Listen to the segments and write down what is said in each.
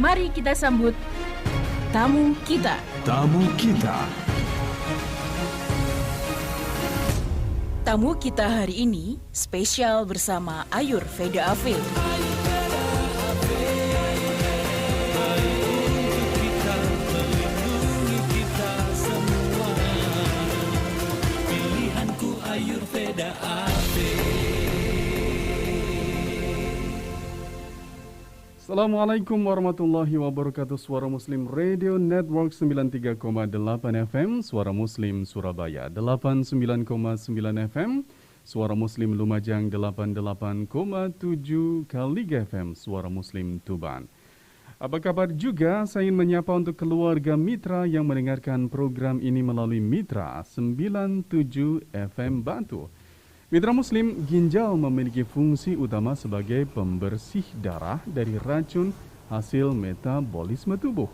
Mari kita sambut tamu kita. Tamu kita. Tamu kita hari ini spesial bersama Ayurveda Ave. Assalamualaikum warahmatullahi wabarakatuh. Suara Muslim Radio Network 93,8 FM, Suara Muslim Surabaya 89,9 FM, Suara Muslim Lumajang 88,7 Kaliga FM, Suara Muslim Tuban. Apa kabar juga? Saya ingin menyapa untuk keluarga mitra yang mendengarkan program ini melalui Mitra 97 FM Bantu. Mitra Muslim, ginjal memiliki fungsi utama sebagai pembersih darah dari racun hasil metabolisme tubuh.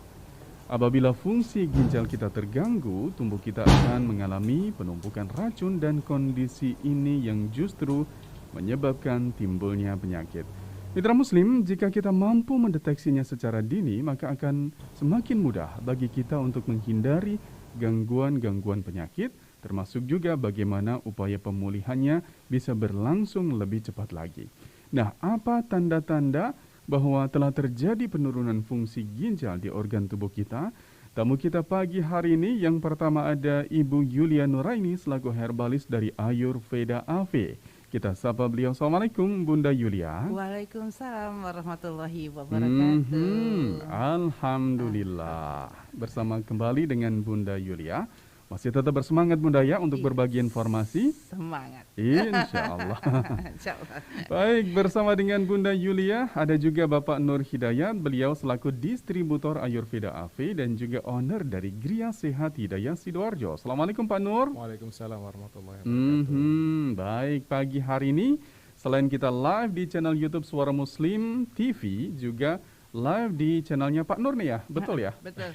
Apabila fungsi ginjal kita terganggu, tubuh kita akan mengalami penumpukan racun dan kondisi ini yang justru menyebabkan timbulnya penyakit. Mitra Muslim, jika kita mampu mendeteksinya secara dini, maka akan semakin mudah bagi kita untuk menghindari gangguan-gangguan penyakit, termasuk juga bagaimana upaya pemulihannya bisa berlangsung lebih cepat lagi. Nah, apa tanda-tanda bahwa telah terjadi penurunan fungsi ginjal di organ tubuh kita? Tamu kita pagi hari ini yang pertama ada Ibu Yulia Nuraini selaku herbalis dari Ayurveda Ave. Kita sapa beliau. Assalamualaikum Bunda Yulia. Waalaikumsalam warahmatullahi wabarakatuh. Alhamdulillah. Bersama kembali dengan Bunda Yulia. Masih tetap bersemangat Bunda ya untuk berbagi informasi? Semangat. Insya Allah. Insya Allah. Baik, bersama dengan Bunda Yulia ada juga Bapak Nur Hidayat. Beliau selaku distributor Ayurveda Ave dan juga owner dari Gria Sehat Hidayah Sidoarjo. Assalamualaikum Pak Nur. Waalaikumsalam warahmatullahi wabarakatuh. Baik, pagi hari ini selain kita live di channel YouTube Suara Muslim TV, juga live di channelnya Pak Nur nih ya, betul ya? Betul.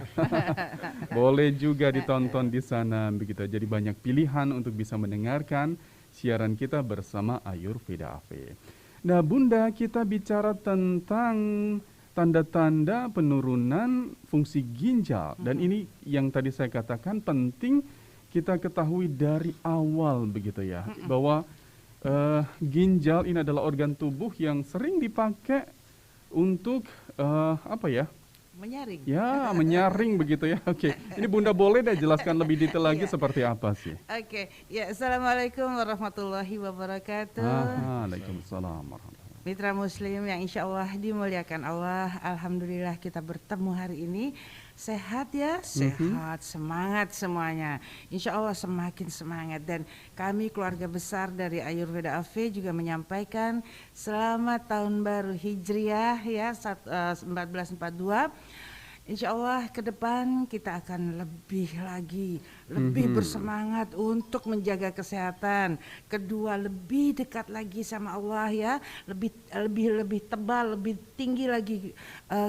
Boleh juga ditonton di sana begitu. Jadi banyak pilihan untuk bisa mendengarkan siaran kita bersama Ayurveda Ave. Nah, Bunda, kita bicara tentang tanda-tanda penurunan fungsi ginjal dan ini yang tadi saya katakan penting kita ketahui dari awal begitu ya, bahwa ginjal ini adalah organ tubuh yang sering dipakai untuk Menyaring. Ya, menyaring begitu ya. Oke, ini Bunda boleh deh jelaskan lebih detail lagi seperti apa sih? Oke. Ya, assalamualaikum warahmatullahi wabarakatuh. Waalaikumsalam warahmatullahi. Mitra Muslim yang insya Allah dimuliakan Allah. Alhamdulillah kita bertemu hari ini. Sehat ya, sehat, semangat semuanya. Insya Allah semakin semangat. Dan kami keluarga besar dari Ayurveda Ave juga menyampaikan selamat tahun baru Hijriah ya 1442. Insya Allah ke depan kita akan lebih lagi, lebih bersemangat untuk menjaga kesehatan. Kedua, lebih dekat lagi sama Allah ya, lebih tebal, lebih tinggi lagi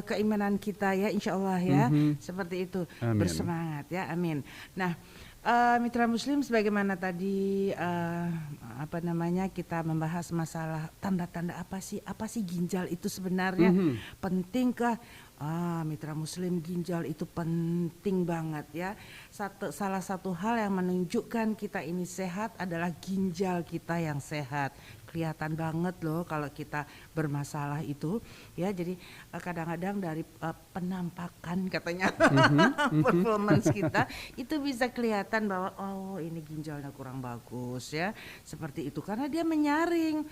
keimanan kita ya, Insya Allah ya, seperti itu. Amin. Bersemangat ya, amin. Nah, Mitra Muslim, sebagaimana tadi kita membahas masalah tanda-tanda apa sih ginjal itu sebenarnya, pentingkah? Mitra Muslim, ginjal itu penting banget ya. Salah satu hal yang menunjukkan kita ini sehat adalah ginjal kita yang sehat. Kelihatan banget loh kalau kita bermasalah itu ya. Jadi kadang-kadang dari penampakan katanya performance kita itu bisa kelihatan bahwa oh ini ginjalnya kurang bagus ya, seperti itu karena dia menyaring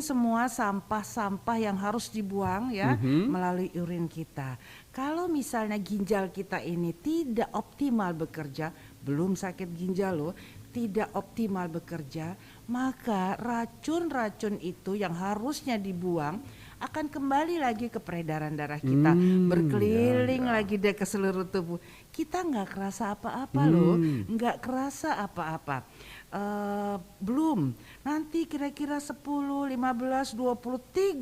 semua sampah-sampah yang harus dibuang ya melalui urin kita. Kalau misalnya ginjal kita ini tidak optimal bekerja, belum sakit ginjal loh, tidak optimal bekerja, maka racun-racun itu yang harusnya dibuang akan kembali lagi ke peredaran darah kita, berkeliling lagi deh ke seluruh tubuh. Kita nggak kerasa apa-apa loh, nggak kerasa apa-apa. Belum, nanti kira-kira 10, 15, 20, 30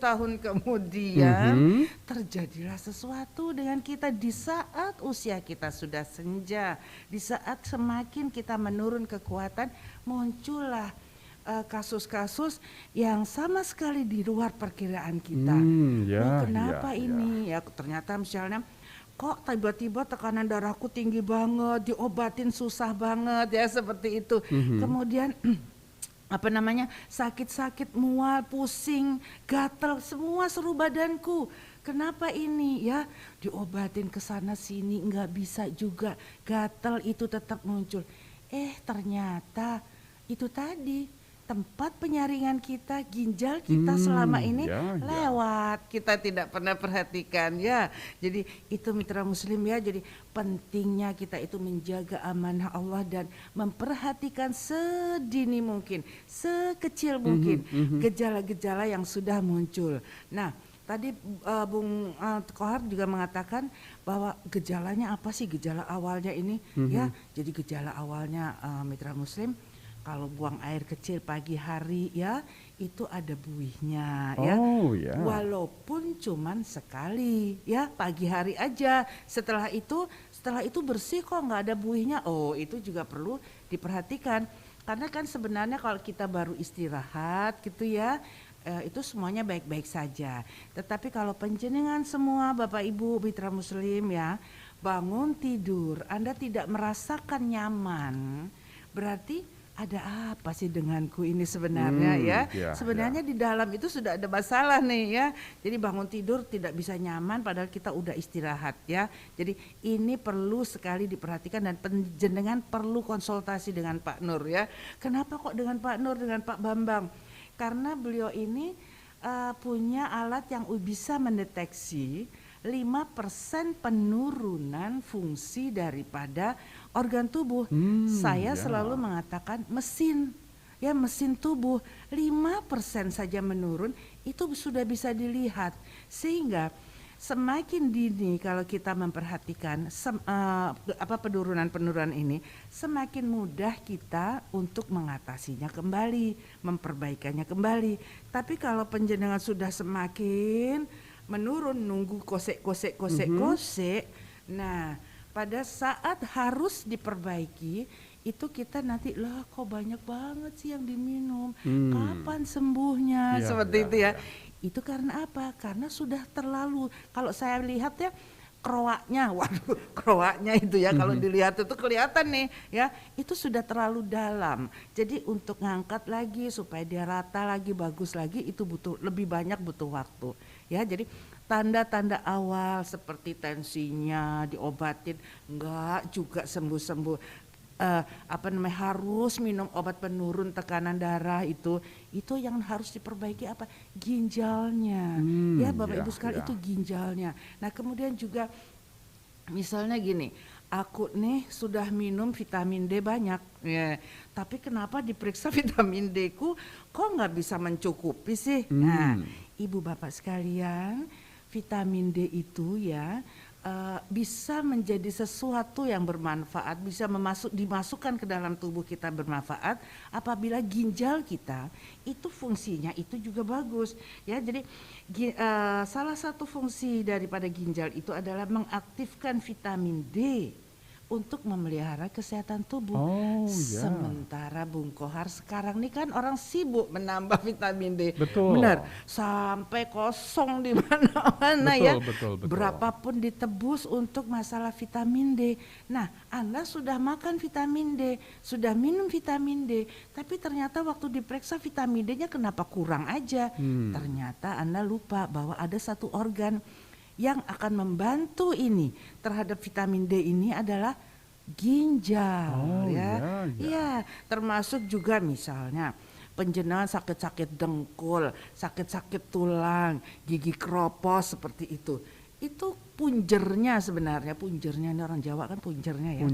tahun kemudian terjadilah sesuatu dengan kita di saat usia kita sudah senja, di saat semakin kita menurun kekuatan, muncullah kasus-kasus yang sama sekali di luar perkiraan kita. Ya, Kenapa ya, ya. ini? Ya ternyata misalnya kok tiba-tiba tekanan darahku tinggi banget, diobatin susah banget ya seperti itu. Kemudian apa namanya, sakit-sakit, mual, pusing, gatal, semua seluruh badanku. Kenapa ini ya? Diobatin ke sana sini nggak bisa juga, gatal itu tetap muncul. Ternyata itu tadi tempat penyaringan kita, ginjal kita selama ini ya, ya. lewat, kita tidak pernah perhatikan ya. Jadi itu mitra muslim ya, jadi pentingnya kita itu menjaga amanah Allah dan memperhatikan sedini mungkin, sekecil mungkin gejala-gejala yang sudah muncul. Nah tadi Bung Kohar juga mengatakan bahwa gejalanya apa sih, gejala awalnya ini ya. Jadi gejala awalnya mitra muslim, kalau buang air kecil pagi hari ya itu ada buihnya ya. Ya. Walaupun cuman sekali ya pagi hari aja. Setelah itu bersih kok nggak ada buihnya. Itu juga perlu diperhatikan. Karena kan sebenarnya kalau kita baru istirahat gitu ya, itu semuanya baik-baik saja. Tetapi kalau panjenengan semua Bapak Ibu mitra muslim ya, bangun tidur Anda tidak merasakan nyaman, berarti ada apa sih denganku ini sebenarnya ya? Sebenarnya di dalam itu sudah ada masalah nih ya. Jadi bangun tidur tidak bisa nyaman padahal kita udah istirahat ya. Jadi ini perlu sekali diperhatikan dan panjenengan perlu konsultasi dengan Pak Nur ya. Kenapa kok dengan Pak Nur, dengan Pak Bambang? Karena beliau ini punya alat yang bisa mendeteksi 5% penurunan fungsi daripada organ tubuh. Saya selalu mengatakan mesin tubuh 5% saja menurun itu sudah bisa dilihat. Sehingga semakin dini kalau kita memperhatikan penurunan ini, semakin mudah kita untuk mengatasinya kembali, memperbaikannya kembali. Tapi kalau panjenengan sudah semakin menurun, nunggu kosek. Nah, pada saat harus diperbaiki itu kita nanti lah kok banyak banget sih yang diminum. Kapan sembuhnya? Seperti itu ya. Itu karena apa? Karena sudah terlalu, kalau saya lihat ya kroaknya itu ya, kalau dilihat itu kelihatan nih ya, itu sudah terlalu dalam. Jadi untuk ngangkat lagi supaya dia rata lagi, bagus lagi, itu lebih banyak butuh waktu ya. Jadi tanda-tanda awal seperti tensinya diobatin enggak juga sembuh-sembuh, harus minum obat penurun tekanan darah, itu yang harus diperbaiki apa? Ginjalnya ya Bapak Ibu sekalian, itu ginjalnya. Nah kemudian juga misalnya gini, aku nih sudah minum vitamin D banyak ya, tapi kenapa diperiksa vitamin D ku kok nggak bisa mencukupi sih? Nah Ibu Bapak sekalian, vitamin D itu ya bisa menjadi sesuatu yang bermanfaat, bisa dimasukkan ke dalam tubuh kita bermanfaat apabila ginjal kita itu fungsinya itu juga bagus ya. Jadi salah satu fungsi daripada ginjal itu adalah mengaktifkan vitamin D untuk memelihara kesehatan tubuh. Sementara Bung Kohar sekarang ini kan orang sibuk menambah vitamin D. Betul. Benar, sampai kosong di mana-mana ya. Betul. Berapapun ditebus untuk masalah vitamin D. Nah, Anda sudah makan vitamin D, sudah minum vitamin D, tapi ternyata waktu diperiksa vitamin D-nya kenapa kurang aja? Ternyata Anda lupa bahwa ada satu organ yang akan membantu ini terhadap vitamin D ini adalah ginjal ya. Termasuk juga misalnya panjenengan sakit-sakit dengkul, sakit-sakit tulang, gigi kropos seperti itu punjernya sebenarnya, ini orang Jawa kan punjernya ya.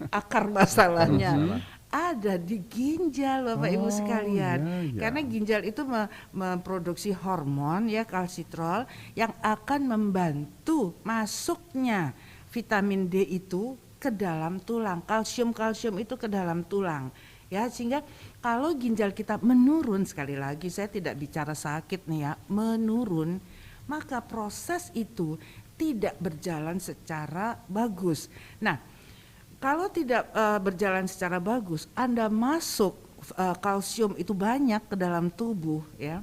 Akar masalahnya ada di ginjal Bapak Ibu sekalian. Karena ginjal itu memproduksi hormon ya, kalsitrol, yang akan membantu masuknya vitamin D itu ke dalam tulang, kalsium itu ke dalam tulang ya. Sehingga kalau ginjal kita menurun, sekali lagi saya tidak bicara sakit nih ya, menurun, maka proses itu tidak berjalan secara bagus. Nah, kalau tidak berjalan secara bagus, Anda masuk kalsium itu banyak ke dalam tubuh ya.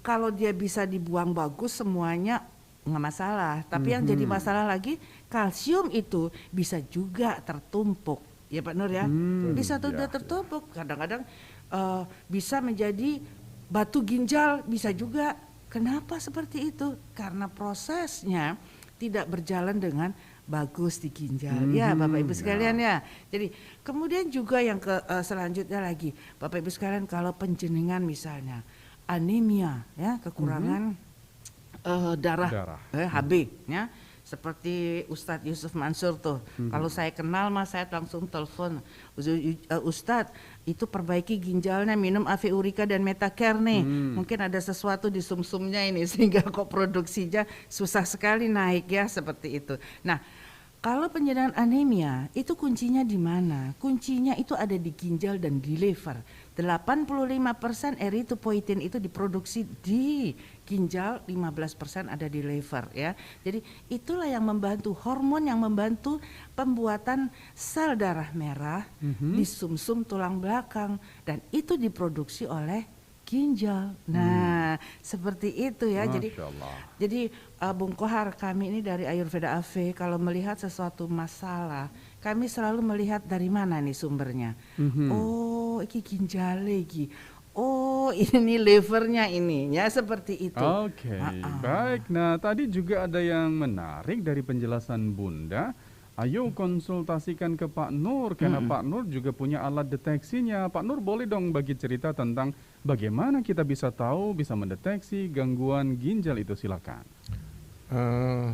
Kalau dia bisa dibuang bagus semuanya nggak masalah. Tapi yang jadi masalah lagi kalsium itu bisa juga tertumpuk. Ya Pak Nur ya, bisa tuh udah tertumpuk. Kadang-kadang bisa menjadi batu ginjal, bisa juga. Kenapa seperti itu? Karena prosesnya tidak berjalan dengan bagus di ginjal. Ya Bapak Ibu sekalian ya. Jadi kemudian juga yang selanjutnya lagi, Bapak Ibu sekalian, kalau penjenengan misalnya anemia ya, kekurangan darah. HB ya. Seperti Ustadz Yusuf Mansur tuh, kalau saya kenal mas saya langsung telepon, Ustadz itu perbaiki ginjalnya, minum AV Urika dan Metacare nih, mungkin ada sesuatu di sumsumnya ini sehingga kok produksinya susah sekali naik ya, seperti itu. Nah kalau penjenengan anemia itu kuncinya di mana? Kuncinya itu ada di ginjal dan di liver. 85% erythropoietin itu diproduksi di ginjal, 15% ada di liver ya. Jadi itulah yang membantu, hormon yang membantu pembuatan sel darah merah di sumsum tulang belakang, dan itu diproduksi oleh ginjal. Nah, seperti itu ya. Jadi Bung Kohar, kami ini dari Ayurveda AV kalau melihat sesuatu masalah, kami selalu melihat dari mana nih sumbernya. Oh, ini ginjal lagi. Oh, ini livernya ini ya, seperti itu. Oke, baik. Nah, tadi juga ada yang menarik dari penjelasan Bunda. Ayo konsultasikan ke Pak Nur, karena Pak Nur juga punya alat deteksinya. Pak Nur boleh dong bagi cerita tentang bagaimana kita bisa tahu, bisa mendeteksi gangguan ginjal itu, silakan.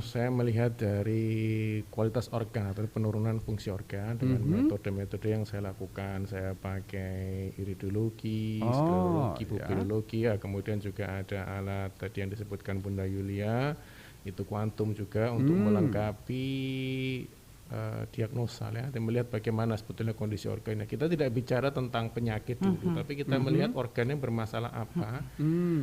Saya melihat dari kualitas organ atau penurunan fungsi organ dengan metode-metode yang saya lakukan. Saya pakai iridologi, sklerologi, pupilologi, ya. Kemudian juga ada alat tadi yang disebutkan Bunda Yulia, itu kuantum juga untuk melengkapi diagnosa ya, dan melihat bagaimana sebetulnya kondisi organnya. Kita tidak bicara tentang penyakit dulu, tapi kita melihat organnya bermasalah apa,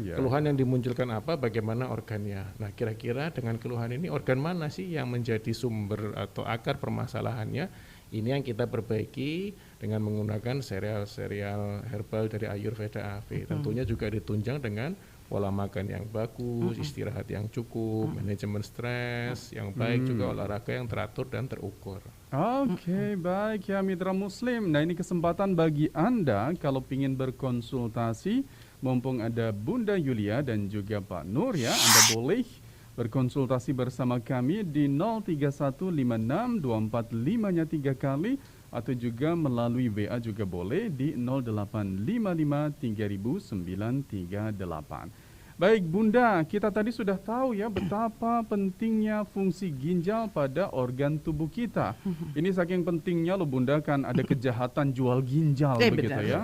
keluhan yang dimunculkan apa, bagaimana organnya. Nah, kira-kira dengan keluhan ini organ mana sih yang menjadi sumber atau akar permasalahannya? Ini yang kita perbaiki dengan menggunakan serial herbal dari Ayurveda AV. Tentunya juga ditunjang dengan pola makan yang bagus, istirahat yang cukup, manajemen stres yang baik, juga olahraga yang teratur dan terukur. Oke, baik ya mitra muslim. Nah, ini kesempatan bagi Anda kalau ingin berkonsultasi, mumpung ada Bunda Yulia dan juga Pak Nur ya, Anda boleh berkonsultasi bersama kami di 031562455-nya 3 kali, atau juga melalui WA juga boleh di 0855300938. Baik Bunda, kita tadi sudah tahu ya betapa pentingnya fungsi ginjal pada organ tubuh kita. Ini saking pentingnya loh Bunda, kan ada kejahatan jual ginjal begitu ya.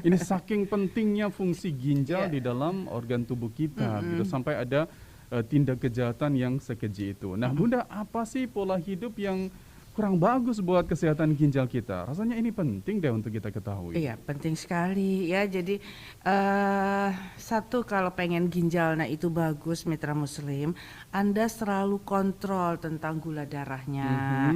Ini saking pentingnya fungsi ginjal di dalam organ tubuh kita, gitu, sampai ada tindak kejahatan yang sekeji itu. Nah Bunda, apa sih pola hidup yang kurang bagus buat kesehatan ginjal kita? Rasanya ini penting deh untuk kita ketahui. Iya, penting sekali ya. Jadi satu, kalau pengen ginjalnya itu bagus mitra muslim, Anda selalu kontrol tentang gula darahnya,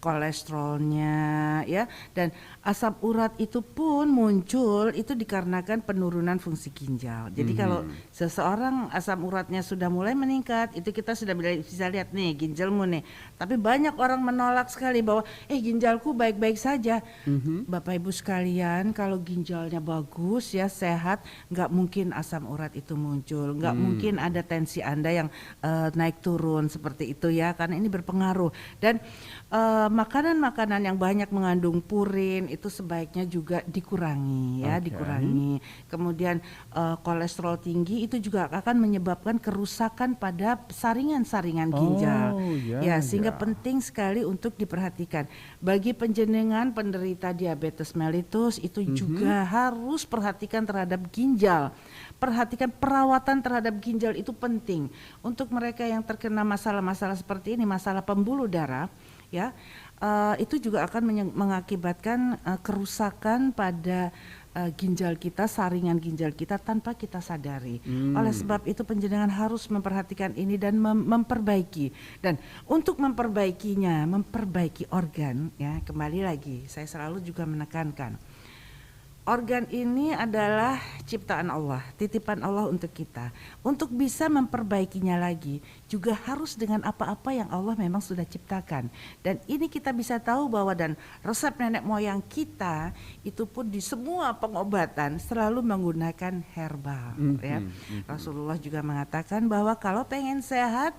kolesterolnya ya, dan asam urat itu pun muncul itu dikarenakan penurunan fungsi ginjal. Jadi kalau seseorang asam uratnya sudah mulai meningkat, itu kita sudah bisa lihat nih ginjalmu nih. Tapi banyak orang menolak sekali bahwa ginjalku baik-baik saja. Bapak Ibu sekalian, kalau ginjalnya bagus ya, sehat, nggak mungkin asam urat itu muncul, nggak mungkin ada tensi Anda yang naik turun seperti itu ya, karena ini berpengaruh. Dan makanan-makanan yang banyak mengandung purin itu sebaiknya juga dikurangi ya, dikurangi. Kemudian kolesterol tinggi itu juga akan menyebabkan kerusakan pada saringan-saringan ginjal. Sehingga penting sekali untuk diperhatikan. Bagi penjenengan penderita diabetes mellitus itu juga harus perhatikan terhadap ginjal. Perhatikan perawatan terhadap ginjal itu penting. Untuk mereka yang terkena masalah-masalah seperti ini, masalah pembuluh darah ya, itu juga akan mengakibatkan kerusakan pada ginjal kita, saringan ginjal kita tanpa kita sadari. Oleh sebab itu penjenengan harus memperhatikan ini dan memperbaiki. Dan untuk memperbaiki organ ya, kembali lagi saya selalu juga menekankan, Organ ini adalah ciptaan Allah, titipan Allah untuk kita. Untuk bisa memperbaikinya lagi juga harus dengan apa-apa yang Allah memang sudah ciptakan. Dan ini kita bisa tahu bahwa dan resep nenek moyang kita itu pun di semua pengobatan selalu menggunakan herbal. Ya. Rasulullah juga mengatakan bahwa kalau pengen sehat,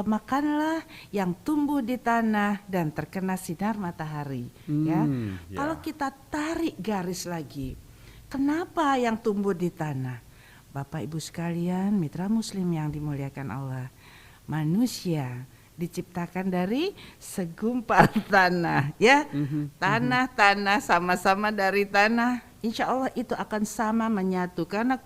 makanlah yang tumbuh di tanah dan terkena sinar matahari. Ya. Kalau kita tarik garis lagi, kenapa yang tumbuh di tanah? Bapak Ibu sekalian, mitra muslim yang dimuliakan Allah, manusia diciptakan dari segumpal tanah, ya. Tanah sama-sama dari tanah. Insya Allah itu akan sama menyatu karena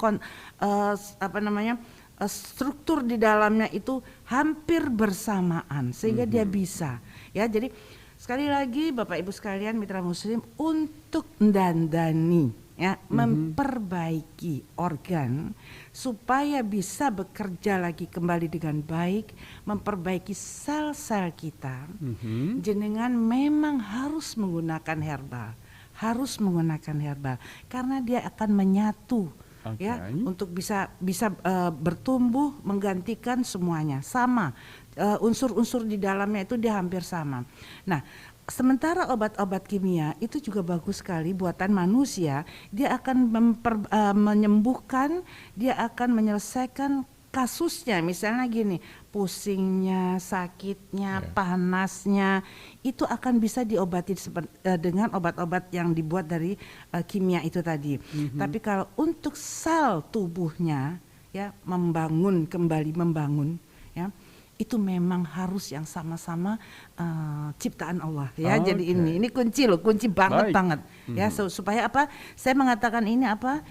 struktur di dalamnya itu hampir bersamaan sehingga dia bisa, ya. Jadi sekali lagi Bapak Ibu sekalian mitra muslim, untuk mendandani, ya, memperbaiki organ supaya bisa bekerja lagi kembali dengan baik, memperbaiki sel-sel kita. Jenengan memang harus menggunakan herbal, karena dia akan menyatu. Ya, untuk bisa bertumbuh menggantikan semuanya sama, unsur-unsur di dalamnya itu dia hampir sama. Nah, sementara obat-obat kimia itu juga bagus sekali buatan manusia, dia akan menyembuhkan, dia akan menyelesaikan kasusnya, misalnya gini, pusingnya, sakitnya, panasnya, itu akan bisa diobati dengan obat-obat yang dibuat dari kimia itu tadi. Tapi kalau untuk sel tubuhnya, ya, kembali membangun, ya, itu memang harus yang sama-sama ciptaan Allah, ya. Jadi ini kunci banget. Ya, supaya apa? Saya mengatakan ini apa?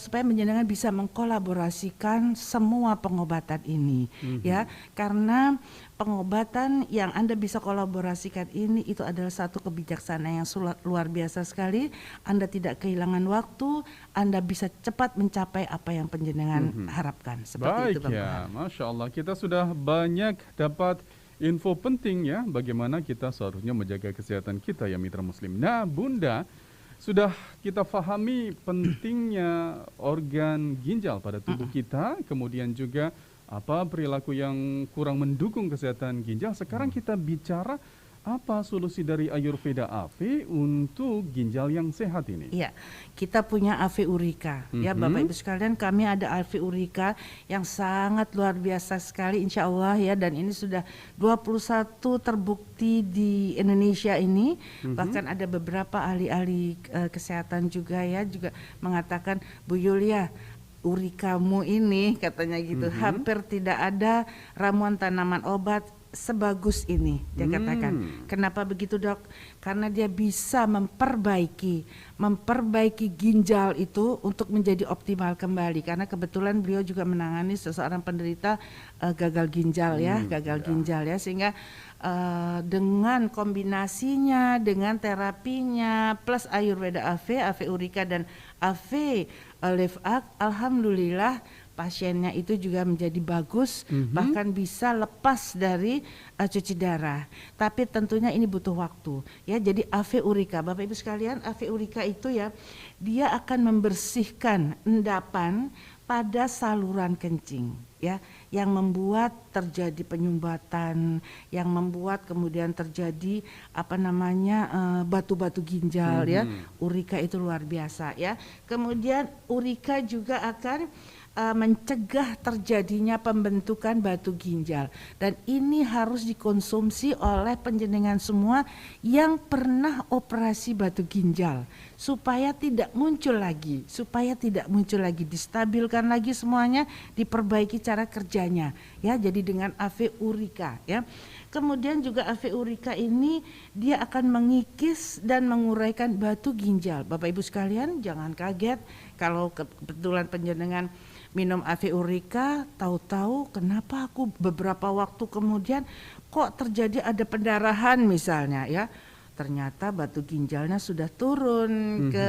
Supaya menjenengan bisa mengkolaborasikan semua pengobatan ini, ya. Karena pengobatan yang Anda bisa kolaborasikan ini itu adalah satu kebijaksanaan yang luar biasa sekali. Anda tidak kehilangan waktu, Anda bisa cepat mencapai apa yang penjenengan harapkan. Seperti itu, Bapak. Ya, Masya Allah, kita sudah banyak dapat info penting, ya, bagaimana kita seharusnya menjaga kesehatan kita, ya mitra muslim. Nah, Bunda, sudah kita pahami pentingnya organ ginjal pada tubuh kita, kemudian juga apa perilaku yang kurang mendukung kesehatan ginjal. Sekarang kita bicara apa solusi dari Ayurveda AV untuk ginjal yang sehat ini? Iya, kita punya AV Urika. Ya, Bapak Ibu sekalian, kami ada AV Urika yang sangat luar biasa sekali insya Allah, ya. Dan ini sudah 21 terbukti di Indonesia ini. Bahkan ada beberapa ahli-ahli kesehatan juga, ya, juga mengatakan, Bu Yulia, urikamu ini katanya gitu, hampir tidak ada ramuan tanaman obat sebagus ini, dia katakan. Kenapa begitu, Dok? Karena dia bisa memperbaiki ginjal itu untuk menjadi optimal kembali. Karena kebetulan beliau juga menangani seseorang penderita gagal ginjal, ya, ginjal, ya, sehingga dengan kombinasinya, dengan terapinya, plus Ayurveda AV Urika dan AV Live Act, alhamdulillah pasiennya itu juga menjadi bagus, bahkan bisa lepas dari cuci darah. Tapi tentunya ini butuh waktu, ya. Jadi AV Urika, Bapak Ibu sekalian, AV Urika itu, ya, dia akan membersihkan endapan pada saluran kencing, ya, yang membuat terjadi penyumbatan, yang membuat kemudian terjadi batu-batu ginjal, ya. Urika itu luar biasa, ya. Kemudian Urika juga akan mencegah terjadinya pembentukan batu ginjal, dan ini harus dikonsumsi oleh penjenengan semua yang pernah operasi batu ginjal supaya tidak muncul lagi, distabilkan lagi semuanya, diperbaiki cara kerjanya, ya. Jadi dengan AV Urika, ya. Kemudian juga AV Urika ini dia akan mengikis dan menguraikan batu ginjal. Bapak Ibu sekalian, jangan kaget kalau kebetulan penjenengan minum AV Urika, tahu-tahu kenapa aku beberapa waktu kemudian kok terjadi ada pendarahan misalnya, ya. Ternyata batu ginjalnya sudah turun ke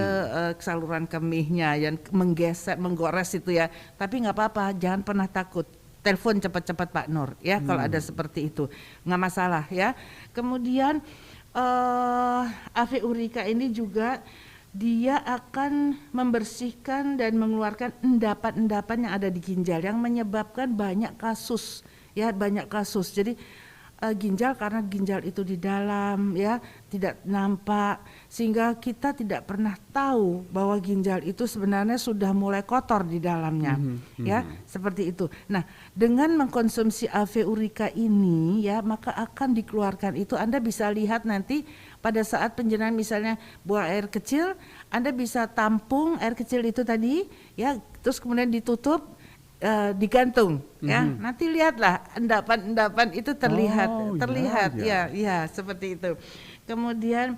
saluran kemihnya yang menggores itu, ya. Tapi nggak apa-apa, jangan pernah takut. Telepon cepat-cepat Pak Nur, ya, kalau ada seperti itu, nggak masalah, ya. Kemudian AV Urika ini juga dia akan membersihkan dan mengeluarkan endapan-endapan yang ada di ginjal yang menyebabkan banyak kasus, ya, banyak kasus. Jadi ginjal, karena ginjal itu di dalam, ya, tidak nampak, sehingga kita tidak pernah tahu bahwa ginjal itu sebenarnya sudah mulai kotor di dalamnya, ya, seperti itu. Nah, dengan mengkonsumsi Ave Urika ini, ya, maka akan dikeluarkan itu. Anda bisa lihat nanti pada saat penjenengan misalnya buang air kecil, Anda bisa tampung air kecil itu tadi, ya, terus kemudian ditutup, digantung, ya, nanti lihatlah endapan-endapan itu terlihat, ya, seperti itu. Kemudian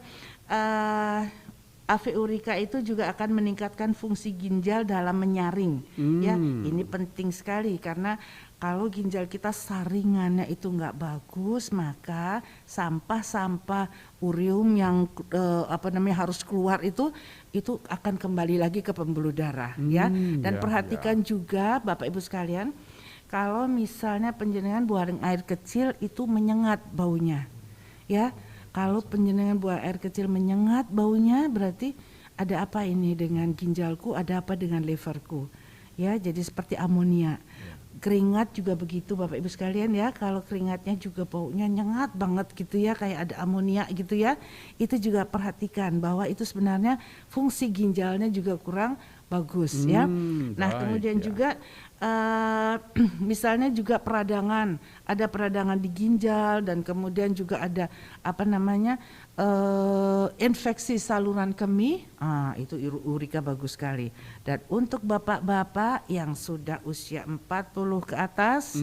Ave Urika itu juga akan meningkatkan fungsi ginjal dalam menyaring, ya, ini penting sekali karena kalau ginjal kita saringannya itu nggak bagus, maka sampah-sampah ureum yang harus keluar itu akan kembali lagi ke pembuluh darah, ya. Dan perhatikan juga Bapak Ibu sekalian, kalau misalnya penjenengan buang air kecil itu menyengat baunya, ya. Kalau penjenengan buang air kecil menyengat baunya, berarti ada apa ini dengan ginjalku, ada apa dengan liverku, ya. Jadi seperti amonia. Keringat juga begitu Bapak Ibu sekalian, ya, kalau keringatnya juga baunya nyengat banget gitu, ya, kayak ada amonia gitu, ya, itu juga perhatikan bahwa itu sebenarnya fungsi ginjalnya juga kurang bagus, ya. Nah, kemudian juga misalnya juga peradangan, ada peradangan di ginjal, dan kemudian juga ada infeksi saluran kemih, itu Urika bagus sekali. Dan untuk bapak-bapak yang sudah usia 40 ke atas,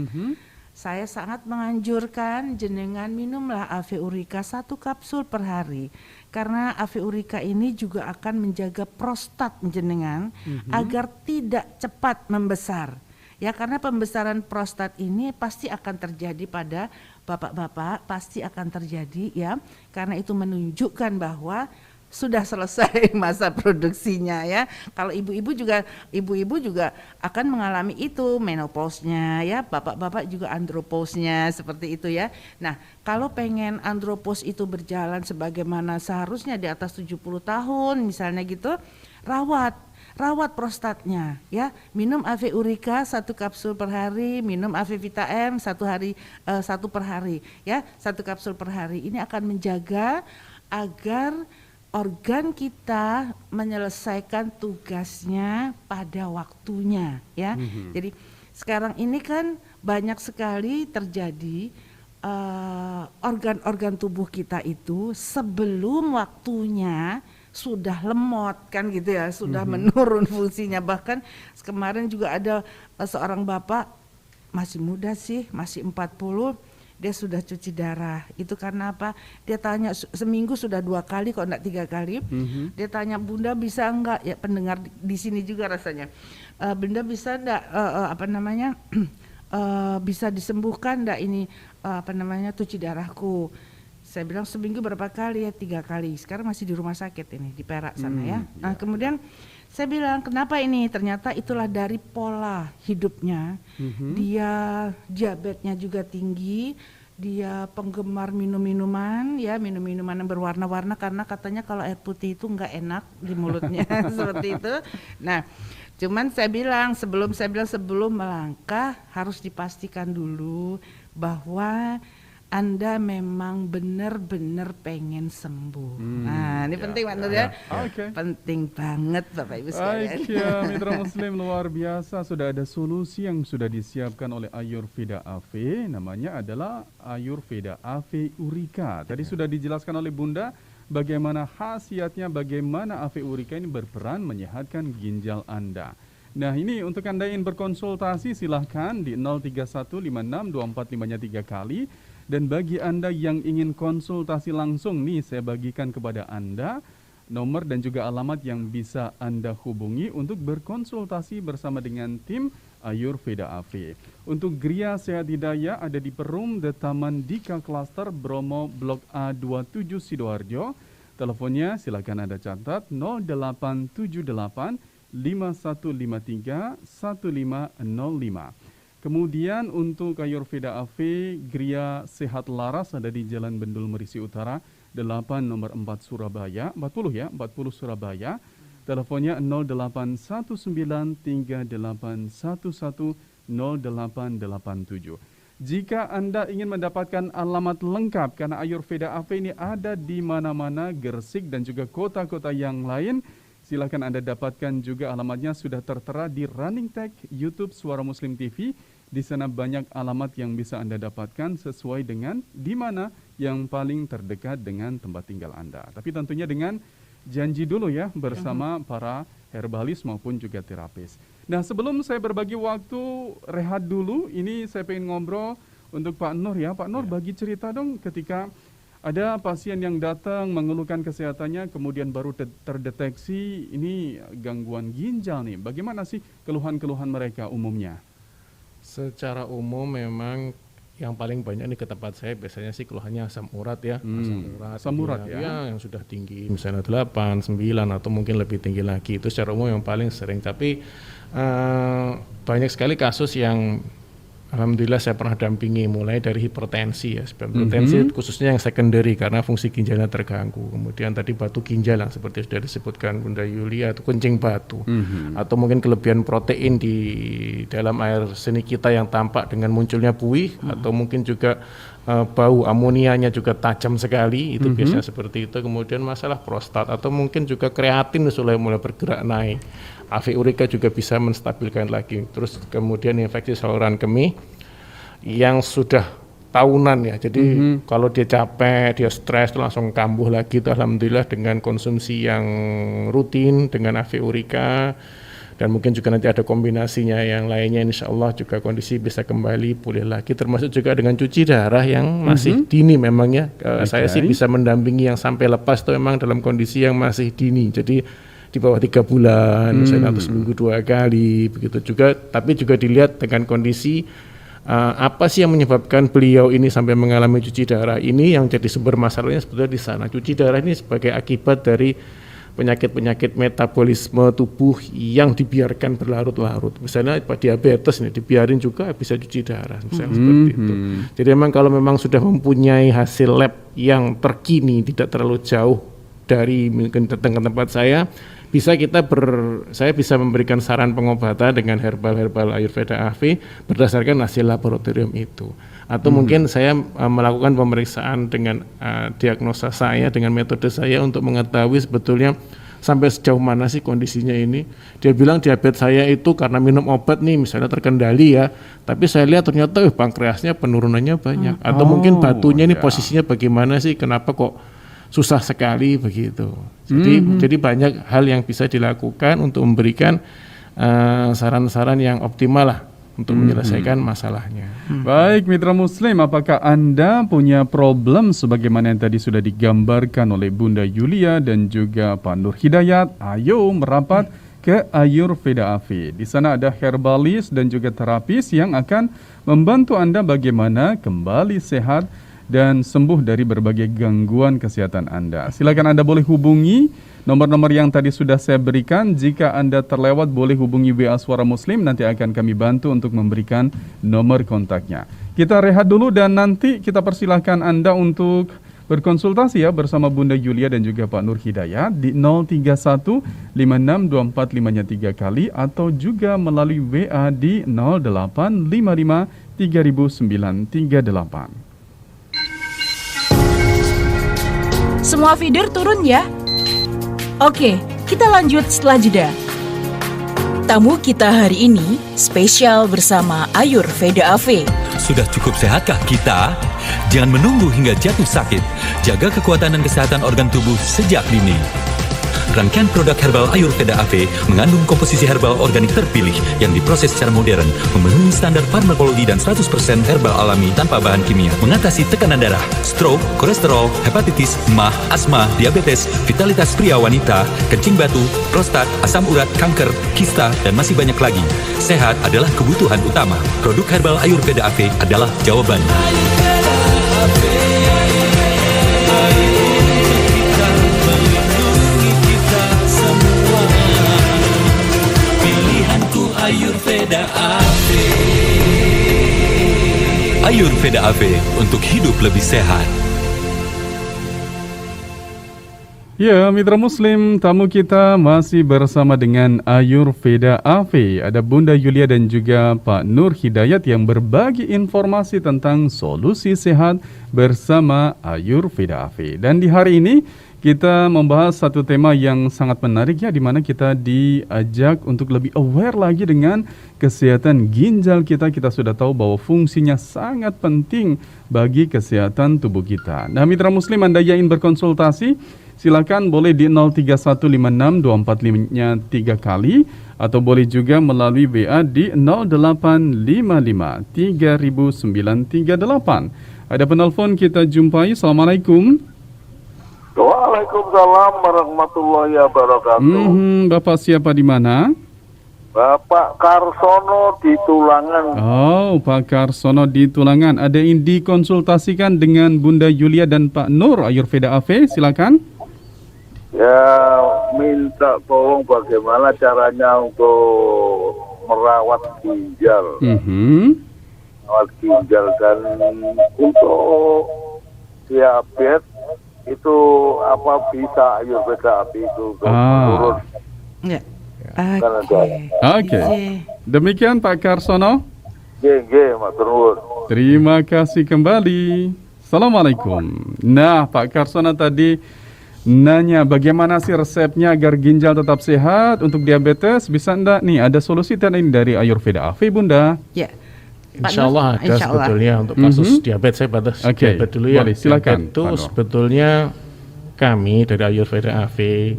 saya sangat menganjurkan jenengan minumlah Ave Urika 1 kapsul per hari. Karena Ave Urika ini juga akan menjaga prostat jenengan agar tidak cepat membesar. Ya, karena pembesaran prostat ini pasti akan terjadi pada bapak-bapak, pasti akan terjadi, ya, karena itu menunjukkan bahwa sudah selesai masa produksinya, ya. Kalau ibu-ibu juga akan mengalami itu, menopause-nya, ya, bapak-bapak juga andropause-nya, seperti itu, ya. Nah, kalau pengen andropause itu berjalan sebagaimana seharusnya di atas 70 tahun misalnya gitu, rawat prostatnya, ya, minum Ave Urika 1 kapsul per hari, minum Ave Vita M 1 per hari, ya, 1 kapsul per hari. Ini akan menjaga agar organ kita menyelesaikan tugasnya pada waktunya, ya. Jadi sekarang ini kan banyak sekali terjadi organ-organ tubuh kita itu sebelum waktunya sudah lemot, kan gitu, ya, sudah menurun fungsinya. Bahkan kemarin juga ada seorang bapak masih muda sih, masih 40, dia sudah cuci darah. Itu karena apa? Dia tanya, seminggu sudah 2 kali kok enggak 3 kali. Dia tanya, Bunda bisa enggak, ya, pendengar di sini juga rasanya, Bunda bisa enggak bisa disembuhkan enggak ini cuci darahku. Saya bilang seminggu berapa kali, ya, 3 kali. Sekarang masih di rumah sakit ini di Perak sana, ya. Nah, kemudian saya bilang kenapa ini? Ternyata itulah dari pola hidupnya. Dia diabetesnya juga tinggi. Dia penggemar minum-minuman, ya, minum-minuman yang berwarna-warna karena katanya kalau air putih itu nggak enak di mulutnya seperti itu. Nah, cuman saya bilang sebelum melangkah harus dipastikan dulu bahwa Anda memang benar-benar pengen sembuh. Nah, ini penting Pak Nur, ya. Penting banget Bapak Ibu sekalian. Mitra Muslim, luar biasa, sudah ada solusi yang sudah disiapkan oleh Ayurveda Ave, namanya adalah Ayurveda Ave Urika. Tadi sudah dijelaskan oleh Bunda bagaimana khasiatnya, bagaimana Ave Urika ini berperan menyehatkan ginjal Anda. Nah, ini untuk Anda yang berkonsultasi silahkan di 031562453 kali. Dan bagi Anda yang ingin konsultasi langsung nih, saya bagikan kepada Anda nomor dan juga alamat yang bisa Anda hubungi untuk berkonsultasi bersama dengan tim Ayurveda Ave. Untuk Gria Sehat Hidayah ada di Perum The Taman Dika Cluster Bromo Blok A27 Sidoarjo. Teleponnya silakan Anda catat 0878 5153 1505. Kemudian untuk Ayurveda Ave Gria Sehat Laras ada di Jalan Bendul Merisi Utara nomor 4 Surabaya, 40 Surabaya. Teleponnya 081938110887. Jika Anda ingin mendapatkan alamat lengkap, karena Ayurveda AV ini ada di mana-mana, Gresik dan juga kota-kota yang lain, silakan Anda dapatkan juga alamatnya sudah tertera di Running Tag YouTube Suara Muslim TV. Di sana banyak alamat yang bisa Anda dapatkan sesuai dengan di mana yang paling terdekat dengan tempat tinggal Anda. Tapi tentunya dengan janji dulu ya bersama para herbalis maupun juga terapis. Nah, sebelum saya berbagi waktu, rehat dulu. Ini saya pengen ngobrol untuk Pak Nur ya. Pak Nur, bagi cerita dong ketika ada pasien yang datang mengeluhkan kesehatannya, kemudian baru terdeteksi ini gangguan ginjal nih. Bagaimana sih keluhan-keluhan mereka umumnya? Secara umum memang yang paling banyak nih ke tempat saya biasanya sih keluhannya asam urat ya. Asam urat ya, yang sudah tinggi misalnya 8, 9 atau mungkin lebih tinggi lagi. Itu secara umum yang paling sering. Tapi banyak sekali kasus yang alhamdulillah saya pernah dampingi, mulai dari hipertensi ya. Hipertensi khususnya yang secondary karena fungsi ginjalnya terganggu. Kemudian tadi batu ginjal yang seperti sudah disebutkan Bunda Yulia, atau kencing batu. Atau mungkin kelebihan protein di dalam air seni kita yang tampak dengan munculnya buih, atau mungkin juga bau amonianya juga tajam sekali, itu biasanya seperti itu. Kemudian masalah prostat, atau mungkin juga kreatin sudah mulai bergerak naik. AV urika juga bisa menstabilkan lagi. Terus kemudian infeksi saluran kemih yang sudah tahunan ya. Jadi kalau dia capek, dia stres, langsung kambuh lagi. Itu alhamdulillah dengan konsumsi yang rutin dengan AV urika, dan mungkin juga nanti ada kombinasinya yang lainnya, insya Allah juga kondisi bisa kembali pulih lagi. Termasuk juga dengan cuci darah yang masih dini memangnya. Saya sih bisa mendampingi yang sampai lepas itu memang dalam kondisi yang masih dini. Jadi di bawah 3 bulan, misalnya atau seminggu 2 kali, begitu juga. Tapi juga dilihat dengan kondisi apa sih yang menyebabkan beliau ini sampai mengalami cuci darah ini. Yang jadi sumber masalahnya sebetulnya di sana. Cuci darah ini sebagai akibat dari penyakit-penyakit metabolisme tubuh yang dibiarkan berlarut-larut. Misalnya diabetes ini dibiarin juga bisa cuci darah, misalnya seperti itu. Jadi memang kalau memang sudah mempunyai hasil lab yang terkini, tidak terlalu jauh dari mungkin datang ke tempat saya bisa memberikan saran pengobatan dengan herbal Ayurveda AV berdasarkan hasil laboratorium itu. Atau mungkin saya melakukan pemeriksaan dengan diagnosa saya, dengan metode saya untuk mengetahui sebetulnya sampai sejauh mana sih kondisinya ini. Dia bilang diabetes saya itu karena minum obat nih misalnya terkendali ya, tapi saya lihat ternyata pankreasnya penurunannya banyak. Atau mungkin batunya ini posisinya bagaimana sih, kenapa kok susah sekali begitu. Jadi banyak hal yang bisa dilakukan untuk memberikan saran-saran yang optimal lah untuk menyelesaikan masalahnya. Baik, mitra muslim, apakah Anda punya problem sebagaimana yang tadi sudah digambarkan oleh Bunda Yulia dan juga Pak Nur Hidayat? Ayo merapat ke Ayurveda AV. Di sana ada herbalis dan juga terapis yang akan membantu Anda bagaimana kembali sehat dan sembuh dari berbagai gangguan kesehatan Anda. Silakan Anda boleh hubungi nomor-nomor yang tadi sudah saya berikan. Jika Anda terlewat boleh hubungi WA Suara Muslim, nanti akan kami bantu untuk memberikan nomor kontaknya. Kita rehat dulu dan nanti kita persilahkan Anda untuk berkonsultasi ya bersama Bunda Yulia dan juga Pak Nur Hidayat di 031 5624 3 kali atau juga melalui WA di 0855 3938. Semua feeder turun ya. Oke, kita lanjut setelah jeda. Tamu kita hari ini spesial bersama Ayurveda AV. Sudah cukup sehatkah kita? Jangan menunggu hingga jatuh sakit. Jaga kekuatan dan kesehatan organ tubuh sejak dini. Rangkaian produk herbal Ayurveda AV mengandung komposisi herbal organik terpilih yang diproses secara modern, memenuhi standar farmakologi dan 100% herbal alami tanpa bahan kimia. Mengatasi tekanan darah, stroke, kolesterol, hepatitis, mah, asma, diabetes, vitalitas pria wanita, kencing batu, prostat, asam urat, kanker, kista, dan masih banyak lagi. Sehat adalah kebutuhan utama. Produk herbal Ayurveda AV adalah jawabannya. Ayurveda AV. Ayurveda AV untuk hidup lebih sehat. Ya, Mitra Muslim, tamu kita masih bersama dengan Ayurveda AV. Ada Bunda Yulia dan juga Pak Nur Hidayat yang berbagi informasi tentang solusi sehat bersama Ayurveda AV. Dan di hari ini kita membahas satu tema yang sangat menarik ya, di mana kita diajak untuk lebih aware lagi dengan kesehatan ginjal kita. Kita sudah tahu bahwa fungsinya sangat penting bagi kesehatan tubuh kita. Nah, Mitra Muslim, Anda yang ingin berkonsultasi, silakan boleh di 03156245-nya 3 kali atau boleh juga melalui WA di 0855300938. Ada penelpon kita jumpai. Assalamualaikum. Waalaikumsalam warahmatullahi wabarakatuh. Bapak siapa di mana? Bapak Karsono di Tulangan. Oh, Pak Karsono di Tulangan. Ada yang dikonsultasikan dengan Bunda Yulia dan Pak Nur Ayurveda AV, silakan. Ya, minta tolong bagaimana caranya untuk merawat ginjal. Merawat ginjal dan untuk diabetes itu apa bisa Ayurveda AV itu menurun? Ya. Oke. Demikian Pak Karsono. Matur nuwun. Terima kasih kembali. Assalamualaikum. Nah, Pak Karsono tadi nanya bagaimana sih resepnya agar ginjal tetap sehat untuk diabetes. Bisa enggak nih ada solusi tadi dari Ayurveda AV, Bunda? Ya. Insya Allah ada sebetulnya untuk kasus diabetes. Saya batas diabetes dulu ya. Boleh, silakan. Itu sebetulnya kami dari Ayurveda AV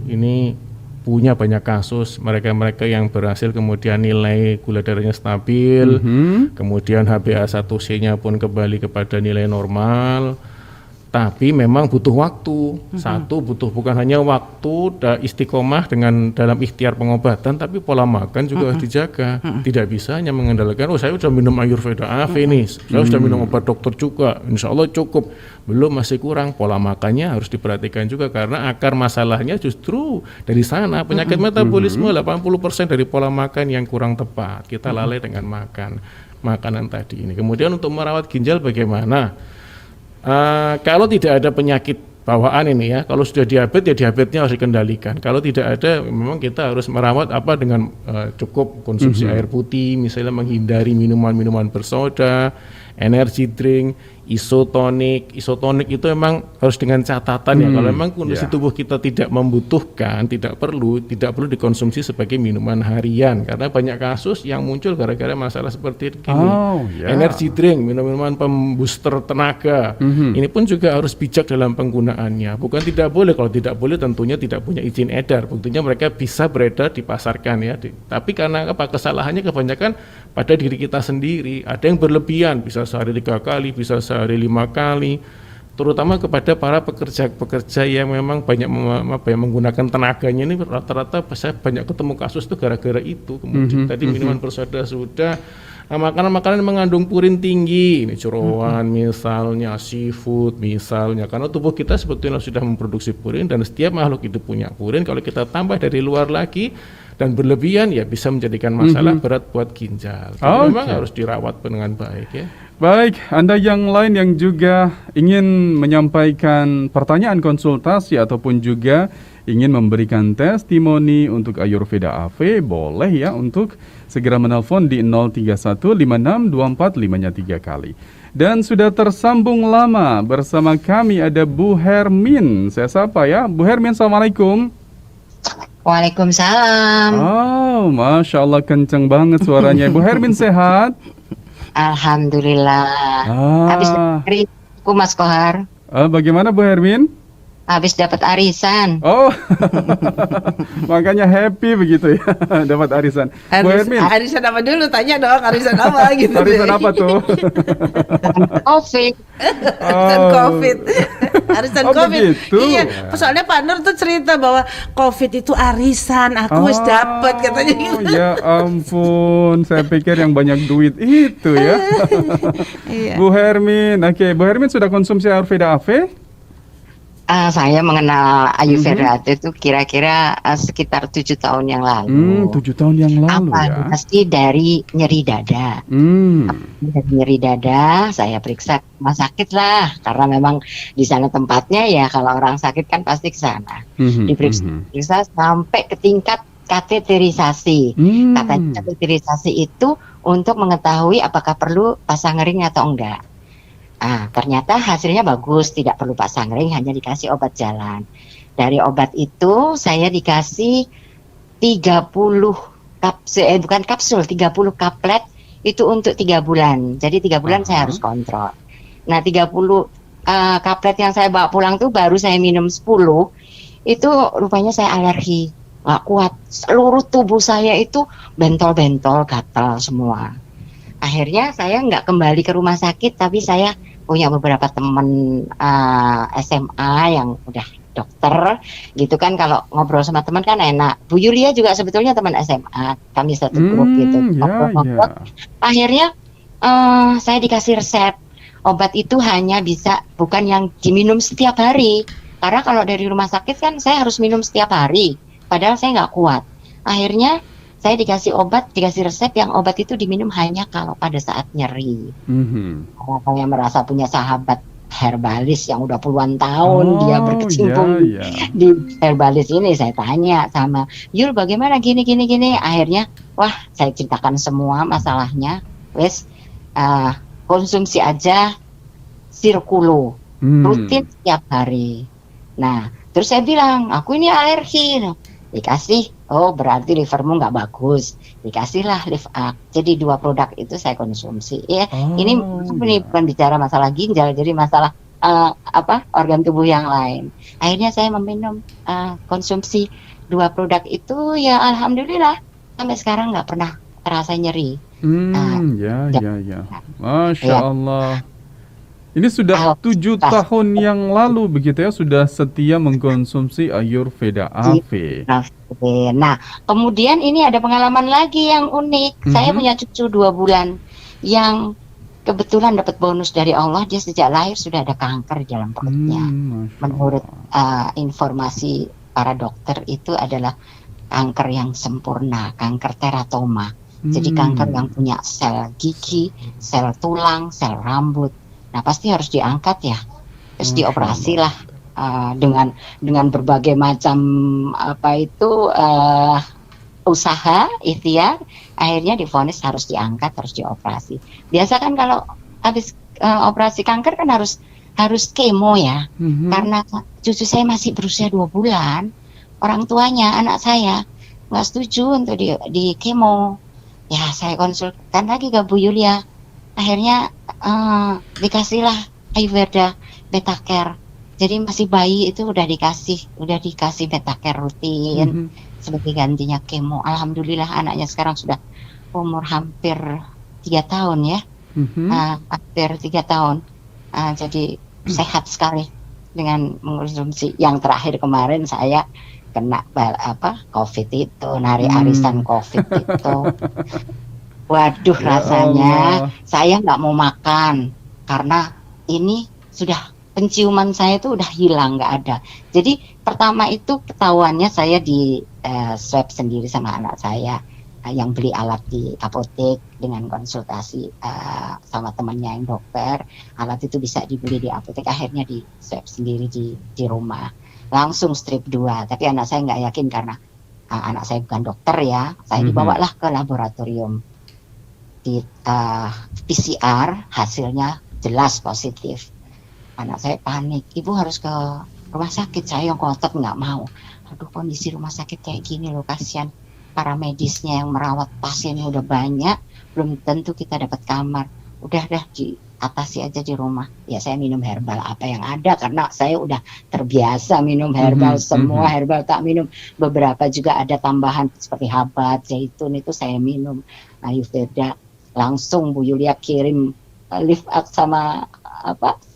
ini punya banyak kasus mereka yang berhasil kemudian nilai gula darahnya stabil, kemudian HbA1c-nya pun kembali kepada nilai normal. Tapi memang butuh waktu. Satu, butuh bukan hanya waktu istiqomah dengan dalam ikhtiar pengobatan, tapi pola makan juga harus dijaga. Tidak bisa hanya mengandalkan, saya sudah minum Ayurveda AV nih, saya sudah minum obat dokter juga, insya Allah cukup. Belum, masih kurang. Pola makannya harus diperhatikan juga, karena akar masalahnya justru dari sana. Penyakit metabolisme 80% dari pola makan yang kurang tepat. Kita lalai dengan makanan tadi ini. Kemudian untuk merawat ginjal bagaimana? Kalau tidak ada penyakit bawaan ini ya, kalau sudah diabetes ya diabetesnya harus dikendalikan. Kalau tidak ada, memang kita harus merawat dengan cukup konsumsi air putih, misalnya menghindari minuman-minuman bersoda, energy drink, isotonik. Isotonik itu memang harus dengan catatan ya, kalau memang kondisi tubuh kita tidak membutuhkan, tidak perlu dikonsumsi sebagai minuman harian, karena banyak kasus yang muncul gara-gara masalah seperti ini. Energy drink, minuman pembooster tenaga, ini pun juga harus bijak dalam penggunaannya. Bukan tidak boleh, kalau tidak boleh tentunya tidak punya izin edar. Buktinya mereka bisa beredar, dipasarkan ya. Tapi karena apa, kesalahannya kebanyakan pada diri kita sendiri. Ada yang berlebihan, bisa sehari 3 kali, bisa sehari 5 kali, terutama kepada para pekerja yang memang banyak menggunakan tenaganya. Ini rata-rata saya banyak ketemu kasus itu gara-gara itu. Kemudian tadi minuman bersoda sudah, makanan-makanan yang mengandung purin tinggi, ini jeroan misalnya, seafood misalnya, karena tubuh kita sebetulnya sudah memproduksi purin, dan setiap makhluk hidup punya purin. Kalau kita tambah dari luar lagi dan berlebihan, ya bisa menjadikan masalah berat buat ginjal. Memang harus dirawat dengan baik ya. Baik, Anda yang lain yang juga ingin menyampaikan pertanyaan konsultasi ataupun juga ingin memberikan testimoni untuk Ayurveda AV, boleh ya untuk segera menelpon di 03156245-nya 3 kali. Dan sudah tersambung lama bersama kami ada Bu Hermin. Saya sapa ya, Bu Hermin, Assalamualaikum. Waalaikumsalam. Oh, Masya Allah, kenceng banget suaranya. Bu Hermin sehat? Alhamdulillah. Habis dari Mas Kohar. Bagaimana Bu Hermin? Habis dapat arisan. Oh, makanya happy begitu ya, dapat arisan. Bu Hermin. Arisan apa dulu? Tanya dong, arisan apa gitu. Arisan apa tuh? COVID. Arisan COVID. Arisan COVID. Begitu. Iya, soalnya Pak Nur tuh cerita bahwa COVID itu arisan, aku harus dapat katanya gitu. Ya ampun, saya pikir yang banyak duit itu ya. Iya. Bu Hermin, oke. Bu Hermin sudah konsumsi Ayurveda AV? Saya mengenal Ayurveda itu kira-kira sekitar 7 tahun yang lalu. 7 tahun yang lalu ya. Pasti dari nyeri dada. Dari nyeri dada, saya periksa ke rumah sakit lah, karena memang di sana tempatnya ya. Kalau orang sakit kan pasti ke sana. Diperiksa sampai ke tingkat kateterisasi. Katanya kateterisasi itu untuk mengetahui apakah perlu pasang ring atau enggak. Ternyata hasilnya bagus, tidak perlu pasang ring, hanya dikasih obat jalan. Dari obat itu saya dikasih 30 kapsul, 30 kaplet itu untuk 3 bulan. Jadi 3 bulan saya harus kontrol. Nah, 30 kaplet yang saya bawa pulang tuh baru saya minum 10, itu rupanya saya alergi, nggak kuat. Seluruh tubuh saya itu bentol-bentol, gatal semua. Akhirnya saya nggak kembali ke rumah sakit, tapi saya punya beberapa teman SMA yang udah dokter gitu kan, kalau ngobrol sama teman kan enak. Bu Yulia juga sebetulnya teman SMA, kami satu grup gitu. Akhirnya saya dikasih resep obat itu hanya bisa, bukan yang diminum setiap hari, karena kalau dari rumah sakit kan saya harus minum setiap hari, padahal saya nggak kuat. Akhirnya saya dikasih obat, dikasih resep yang obat itu diminum hanya kalau pada saat nyeri. Karena saya merasa punya sahabat herbalis yang udah puluhan tahun dia berkecimpung di herbalis ini. Saya tanya sama Yul, bagaimana gini. Akhirnya wah, saya ceritakan semua masalahnya. Wes konsumsi aja Sirkulo rutin setiap hari. Nah, terus saya bilang aku ini alergi. Dikasih, oh berarti livermu nggak bagus, dikasihlah Live Up. Jadi 2 produk itu saya konsumsi. Ini bukan bicara masalah ginjal, jadi masalah organ tubuh yang lain. Akhirnya saya meminum konsumsi 2 produk itu, ya alhamdulillah sampai sekarang nggak pernah terasa nyeri. Masya Allah. Ini sudah 7 tahun yang lalu begitu ya, sudah setia mengkonsumsi Ayurveda AV. Nah, kemudian ini ada pengalaman lagi yang unik. Saya punya cucu 2 bulan yang kebetulan dapat bonus dari Allah. Dia sejak lahir sudah ada kanker di dalam perutnya. Menurut informasi para dokter, itu adalah kanker yang sempurna, kanker teratoma. Jadi kanker yang punya sel gigi, sel tulang, sel rambut. Nah, pasti harus diangkat ya, terus dioperasi lah dengan berbagai macam usaha ikhtiar. Akhirnya divonis harus diangkat, harus dioperasi. Biasa kan kalau habis operasi kanker kan harus kemo ya, karena cucu saya masih berusia 2 bulan, orang tuanya, anak saya nggak setuju untuk di kemo. Ya saya konsultan lagi ke Bu Yulia. Akhirnya dikasihlah Ayurveda Betacare. Jadi masih bayi itu udah dikasih Betacare rutin sebagai gantinya kemo. Alhamdulillah anaknya sekarang sudah umur hampir 3 tahun ya. Hampir 3 tahun. Jadi sehat sekali dengan mengkonsumsi. Yang terakhir kemarin saya kena COVID itu, nari arisan COVID itu. Waduh, rasanya saya nggak mau makan karena ini sudah penciuman saya itu udah hilang, nggak ada. Jadi pertama itu ketahuannya saya di swab sendiri sama anak saya yang beli alat di apotek dengan konsultasi sama temannya yang dokter. Alat itu bisa dibeli di apotek, akhirnya di swab sendiri di rumah. Langsung strip 2, tapi anak saya nggak yakin karena anak saya bukan dokter ya. Saya dibawalah ke laboratorium. Di PCR hasilnya jelas positif. Anak saya panik, ibu harus ke rumah sakit. Saya yang kotot nggak mau. Aduh, kondisi rumah sakit kayak gini loh, kasihan para medisnya yang merawat pasiennya udah banyak, belum tentu kita dapat kamar. Udah diatasi aja di rumah. Ya saya minum herbal apa yang ada karena saya udah terbiasa minum herbal, semua herbal tak minum. Beberapa juga ada tambahan seperti habat, zaitun itu saya minum. Ayurveda. Langsung Bu Yulia kirim Live Up sama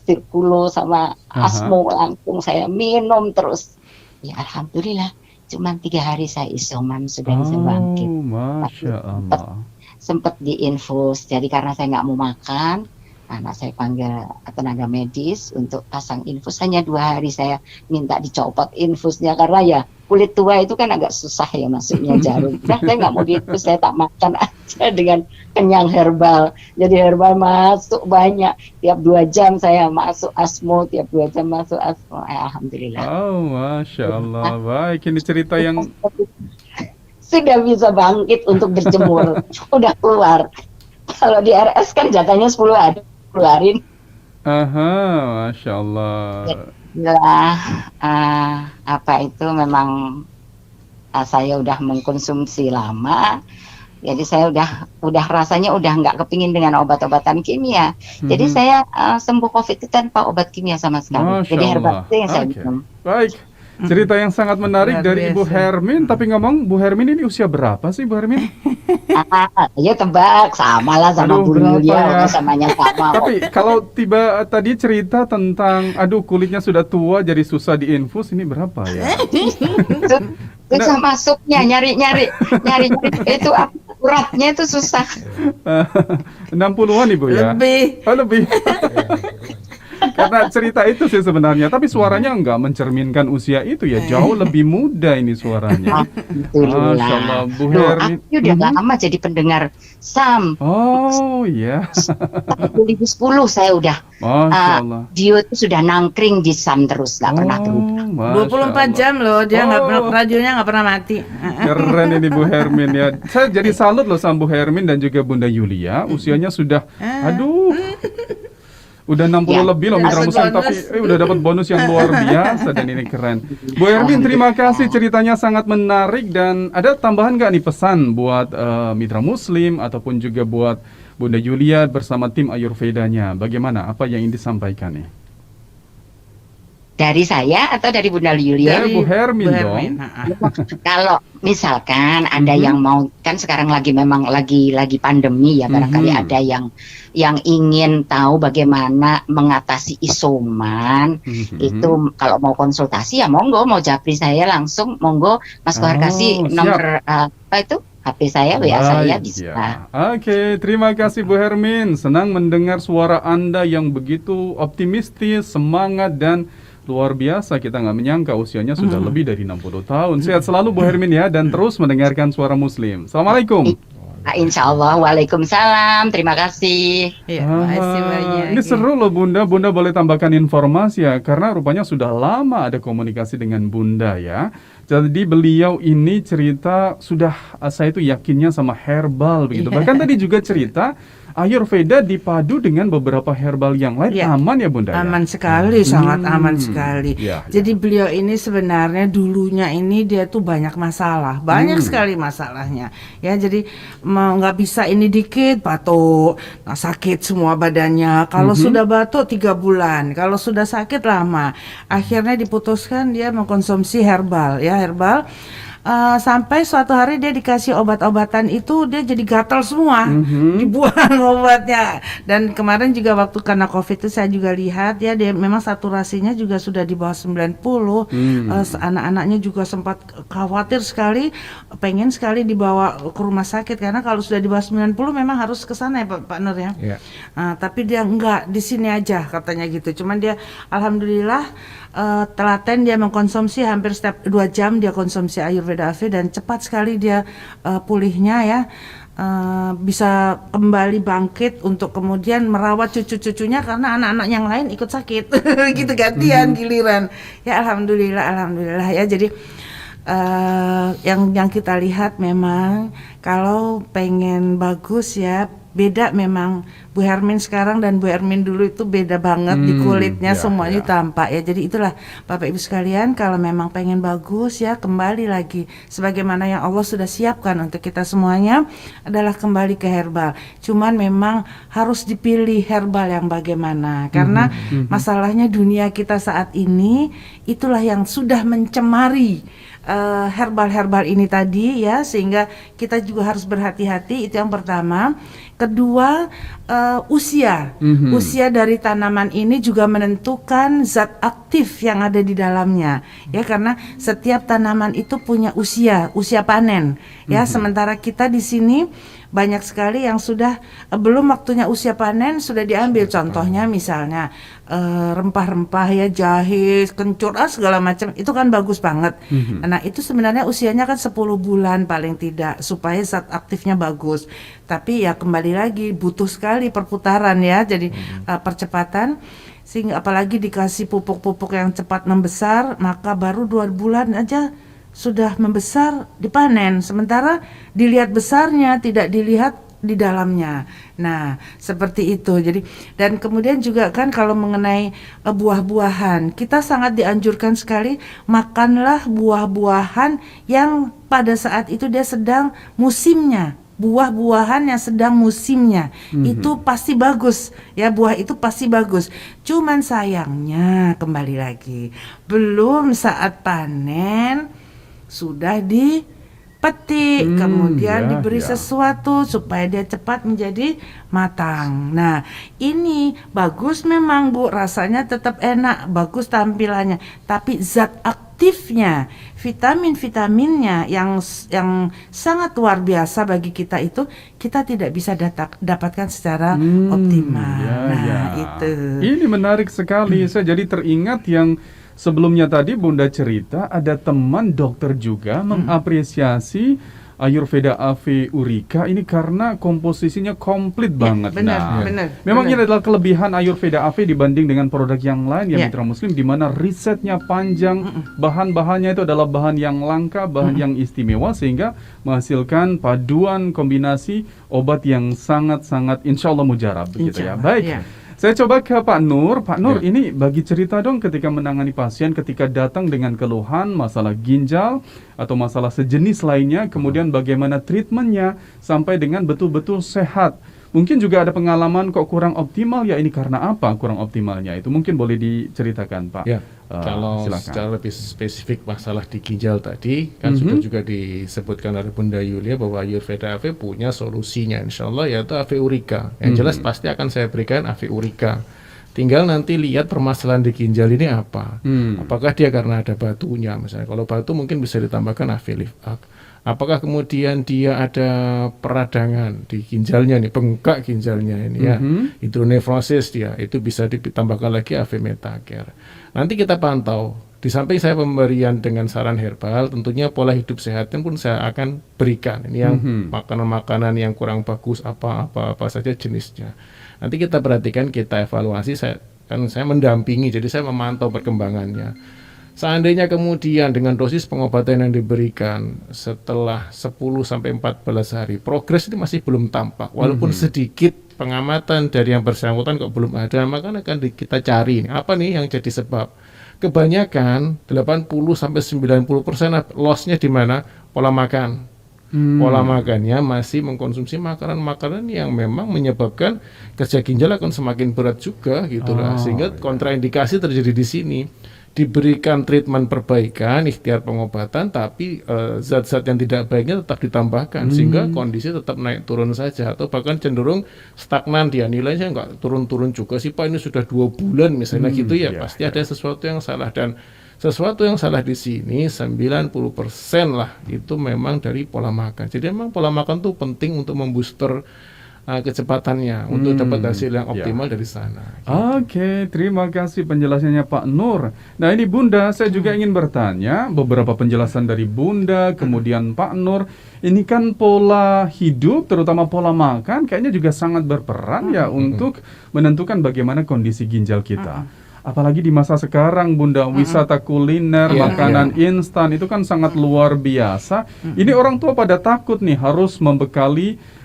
Sirkulo sama Asmo, langsung saya minum terus. Ya alhamdulillah, cuma 3 hari saya isoman sudah bisa bangkit. Masya Allah. Sempat diinfus, jadi karena saya nggak mau makan, anak saya panggil tenaga medis untuk pasang infus. Hanya 2 hari saya minta dicopot infusnya karena ya kulit tua itu kan agak susah ya masuknya jarum. Nah, saya nggak mau diinfus, saya tak makan aja dengan kenyang herbal. Jadi herbal masuk banyak, tiap 2 jam saya masuk asmo, tiap 2 jam masuk asmo. Alhamdulillah. Oh, Masya Allah. Baik, ini cerita yang Sudah bisa bangkit untuk berjemur, udah keluar. Kalau di RS kan jatahnya 10 hari, keluarin. aha, Masya Allah. Lah, apa itu memang saya udah mengkonsumsi lama, jadi saya udah rasanya udah nggak kepingin dengan obat-obatan kimia. Jadi saya sembuh COVID itu tanpa obat kimia sama sekali. Masya Jadi herbal Allah. itu yang saya Oke. minum. Baik, cerita yang sangat menarik Luar dari Ibu biasa. Hermin. Tapi ngomong, Bu Hermin ini usia berapa sih, Bu Hermin? Ya tebak, sama lah sama Aduh, Bu berapa Yulia, ya? samanya sama. Tapi kalau tiba tadi cerita tentang, aduh kulitnya sudah tua jadi susah diinfus, ini berapa ya? Susah masuknya, nyari-nyari itu uratnya itu susah. 60-an Ibu ya? Lebih. Oh, lebih. Karena cerita itu sih sebenarnya, tapi suaranya enggak mencerminkan usia itu ya, jauh lebih muda ini suaranya. Alhamdulillah. Masya Allah, Bu Loh, Hermin. aku udah lama jadi pendengar Sam. Oh iya, 2010 saya udah Masya Allah. Dio itu sudah nangkring di Sam terus, nggak pernah berubah. Masya 24 jam loh, dia nggak pernah, Oh. radionya nggak pernah mati. Keren ini Bu Hermin ya. Saya jadi salut loh sama Bu Hermin dan juga Bunda Yulia. Usianya sudah, aduh, udah 60 Ya. lebih loh Mitra Dapat Muslim, tapi bonus. udah dapat bonus yang luar biasa dan ini keren. Bu Hermin, terima kasih, ceritanya sangat menarik. Dan ada tambahan nggak nih pesan buat Mitra Muslim ataupun juga buat Bunda Yulia bersama tim Ayurvedanya? Bagaimana? Apa yang ingin disampaikan nih? Dari saya atau dari Bunda Yulia? Dari Bu Hermin Bu dong. Hermin, Kalau misalkan ada yang mau, kan sekarang memang lagi pandemi ya, barangkali ada yang ingin tahu bagaimana mengatasi isoman. Itu kalau mau konsultasi ya monggo, mau japri saya langsung monggo, Mas Kohar kasih siap. nomor apa itu HP saya, WA saya Baik, bisa. ya. Oke, terima kasih Bu Hermin. Senang mendengar suara Anda yang begitu optimistis, semangat, dan luar biasa. Kita nggak menyangka usianya sudah lebih dari 60 tahun. Sehat selalu Bu Hermin ya, dan terus mendengarkan suara Muslim. Assalamualaikum. Insya Allah, waalaikumsalam. Terima kasih. Iya, makasih banyak. Ini seru loh Bunda. Bunda boleh tambahkan informasi ya, karena rupanya sudah lama ada komunikasi dengan Bunda ya. Jadi beliau ini cerita sudah, saya itu yakinnya sama herbal begitu. Bahkan tadi juga cerita Ayurveda dipadu dengan beberapa herbal yang lain. Iya. Aman ya Bunda ya? Aman sekali, sangat aman sekali. Ya, Jadi beliau ini sebenarnya dulunya ini dia tuh banyak masalah, banyak sekali masalahnya. Ya, jadi nggak bisa ini dikit batuk, nah, sakit semua badannya. Kalau sudah batuk 3 bulan, kalau sudah sakit lama. Akhirnya diputuskan dia mengkonsumsi herbal, ya herbal. Sampai suatu hari dia dikasih obat-obatan itu dia jadi gatal semua, dibuang obatnya. Dan kemarin juga waktu karena COVID itu saya juga lihat ya, dia memang saturasinya juga sudah di bawah 90. Anak-anaknya juga sempat khawatir sekali, pengen sekali dibawa ke rumah sakit karena kalau sudah di bawah 90 memang harus ke sana ya Pak Nur ya. Iya. Tapi dia enggak, di sini aja katanya gitu. Cuman dia alhamdulillah telaten, dia mengkonsumsi hampir setiap 2 jam dia konsumsi Ayurveda AV dan cepat sekali dia pulihnya ya. Bisa kembali bangkit untuk kemudian merawat cucu-cucunya karena anak-anak yang lain ikut sakit gitu gantian giliran ya. Alhamdulillah ya. Jadi yang kita lihat memang kalau pengen bagus ya beda, memang Bu Hermin sekarang dan Bu Hermin dulu itu beda banget di kulitnya, semuanya tampak ya. Jadi itulah Bapak Ibu sekalian, kalau memang pengen bagus ya kembali lagi sebagaimana yang Allah sudah siapkan untuk kita semuanya adalah kembali ke herbal. Cuman memang harus dipilih herbal yang bagaimana, karena masalahnya dunia kita saat ini itulah yang sudah mencemari herbal-herbal ini tadi ya, sehingga kita juga harus berhati-hati. Itu yang pertama. Kedua, usia dari tanaman ini juga menentukan zat aktif yang ada di dalamnya ya, karena setiap tanaman itu punya usia panen ya. Sementara kita di sini banyak sekali yang sudah belum waktunya usia panen sudah diambil. Contohnya misalnya rempah-rempah ya, jahe, kencur, segala macam, itu kan bagus banget. Nah itu sebenarnya usianya kan 10 bulan paling tidak, supaya zat aktifnya bagus. Tapi ya kembali lagi butuh sekali perputaran ya, jadi percepatan. Sehingga apalagi dikasih pupuk-pupuk yang cepat membesar, maka baru 2 bulan aja sudah membesar dipanen. Sementara dilihat besarnya, tidak dilihat di dalamnya. Nah, seperti itu. Jadi, dan kemudian juga kan kalau mengenai buah-buahan, kita sangat dianjurkan sekali makanlah buah-buahan yang pada saat itu dia sedang musimnya. Buah-buahan yang sedang musimnya itu pasti bagus ya, buah itu pasti bagus. Cuman sayangnya kembali lagi belum saat panen sudah dipetik, kemudian diberi sesuatu supaya dia cepat menjadi matang. Nah ini bagus memang Bu, rasanya tetap enak, bagus tampilannya, tapi zat aktifnya, vitamin-vitaminnya yang sangat luar biasa bagi kita itu kita tidak bisa dapatkan secara optimal. Itu. Ini menarik sekali. Saya jadi teringat yang sebelumnya tadi Bunda cerita ada teman dokter juga mengapresiasi Ayurveda Ave Urika ini karena komposisinya komplit banget. Benar. Memang ini adalah kelebihan Ayurveda Ave dibanding dengan produk yang lain ya Mitra Muslim, di mana risetnya panjang, bahan-bahannya itu adalah bahan yang langka, bahan yang istimewa, sehingga menghasilkan paduan kombinasi obat yang sangat-sangat insya Allah mujarab begitu ya. Baik. Saya coba ke Pak Nur. Pak Nur, ini bagi cerita dong ketika menangani pasien ketika datang dengan keluhan masalah ginjal atau masalah sejenis lainnya, kemudian bagaimana treatmentnya sampai dengan betul-betul sehat. Mungkin juga ada pengalaman kok kurang optimal, ya ini karena apa kurang optimalnya? Itu mungkin boleh diceritakan Pak. Ya, kalau silakan. secara lebih spesifik masalah di ginjal tadi, kan sudah juga disebutkan oleh Bunda Yulia bahwa Ayurveda Ave punya solusinya, insya Allah, yaitu Ave Urika. Yang jelas pasti akan saya berikan Ave Urika. Tinggal nanti lihat permasalahan di ginjal ini apa. Apakah dia karena ada batunya, misalnya. Kalau batu mungkin bisa ditambahkan Ave Livak. Apakah kemudian dia ada peradangan di ginjalnya nih, bengkak ginjalnya ini ya, hidronefrosis dia, itu bisa ditambahkan lagi Ave Metacare. Nanti kita pantau. Di samping saya pemberian dengan saran herbal, tentunya pola hidup sehatnya pun saya akan berikan. Ini yang makanan-makanan yang kurang bagus apa saja jenisnya. Nanti kita perhatikan, kita evaluasi. Saya mendampingi, jadi saya memantau perkembangannya. Seandainya kemudian dengan dosis pengobatan yang diberikan setelah 10-14 hari, progres ini masih belum tampak, walaupun sedikit pengamatan dari yang bersangkutan kok belum ada, maka akan kita cari apa nih yang jadi sebab. Kebanyakan 80-90% loss-nya di mana? Pola makan. Pola makannya masih mengkonsumsi makanan-makanan yang memang menyebabkan kerja ginjal akan semakin berat juga gitu lah, sehingga kontraindikasi terjadi di sini. Diberikan treatment perbaikan, ikhtiar pengobatan, tapi zat-zat yang tidak baiknya tetap ditambahkan, sehingga kondisi tetap naik turun saja, atau bahkan cenderung stagnan dia, nilainya nggak turun-turun juga sih Pak, ini sudah 2 bulan misalnya gitu ya, pasti ada sesuatu yang salah. Dan sesuatu yang salah di sini 90% lah itu memang dari pola makan. Jadi memang pola makan tuh penting untuk membooster kecepatannya untuk dapat hasil yang optimal dari sana. Oke, terima kasih penjelasannya Pak Nur. Nah ini Bunda, saya juga ingin bertanya beberapa penjelasan dari Bunda, kemudian Pak Nur. Ini kan pola hidup, terutama pola makan, kayaknya juga sangat berperan ya untuk menentukan bagaimana kondisi ginjal kita. Apalagi di masa sekarang Bunda, wisata kuliner, makanan instan itu kan sangat luar biasa. Ini orang tua pada takut nih harus membekali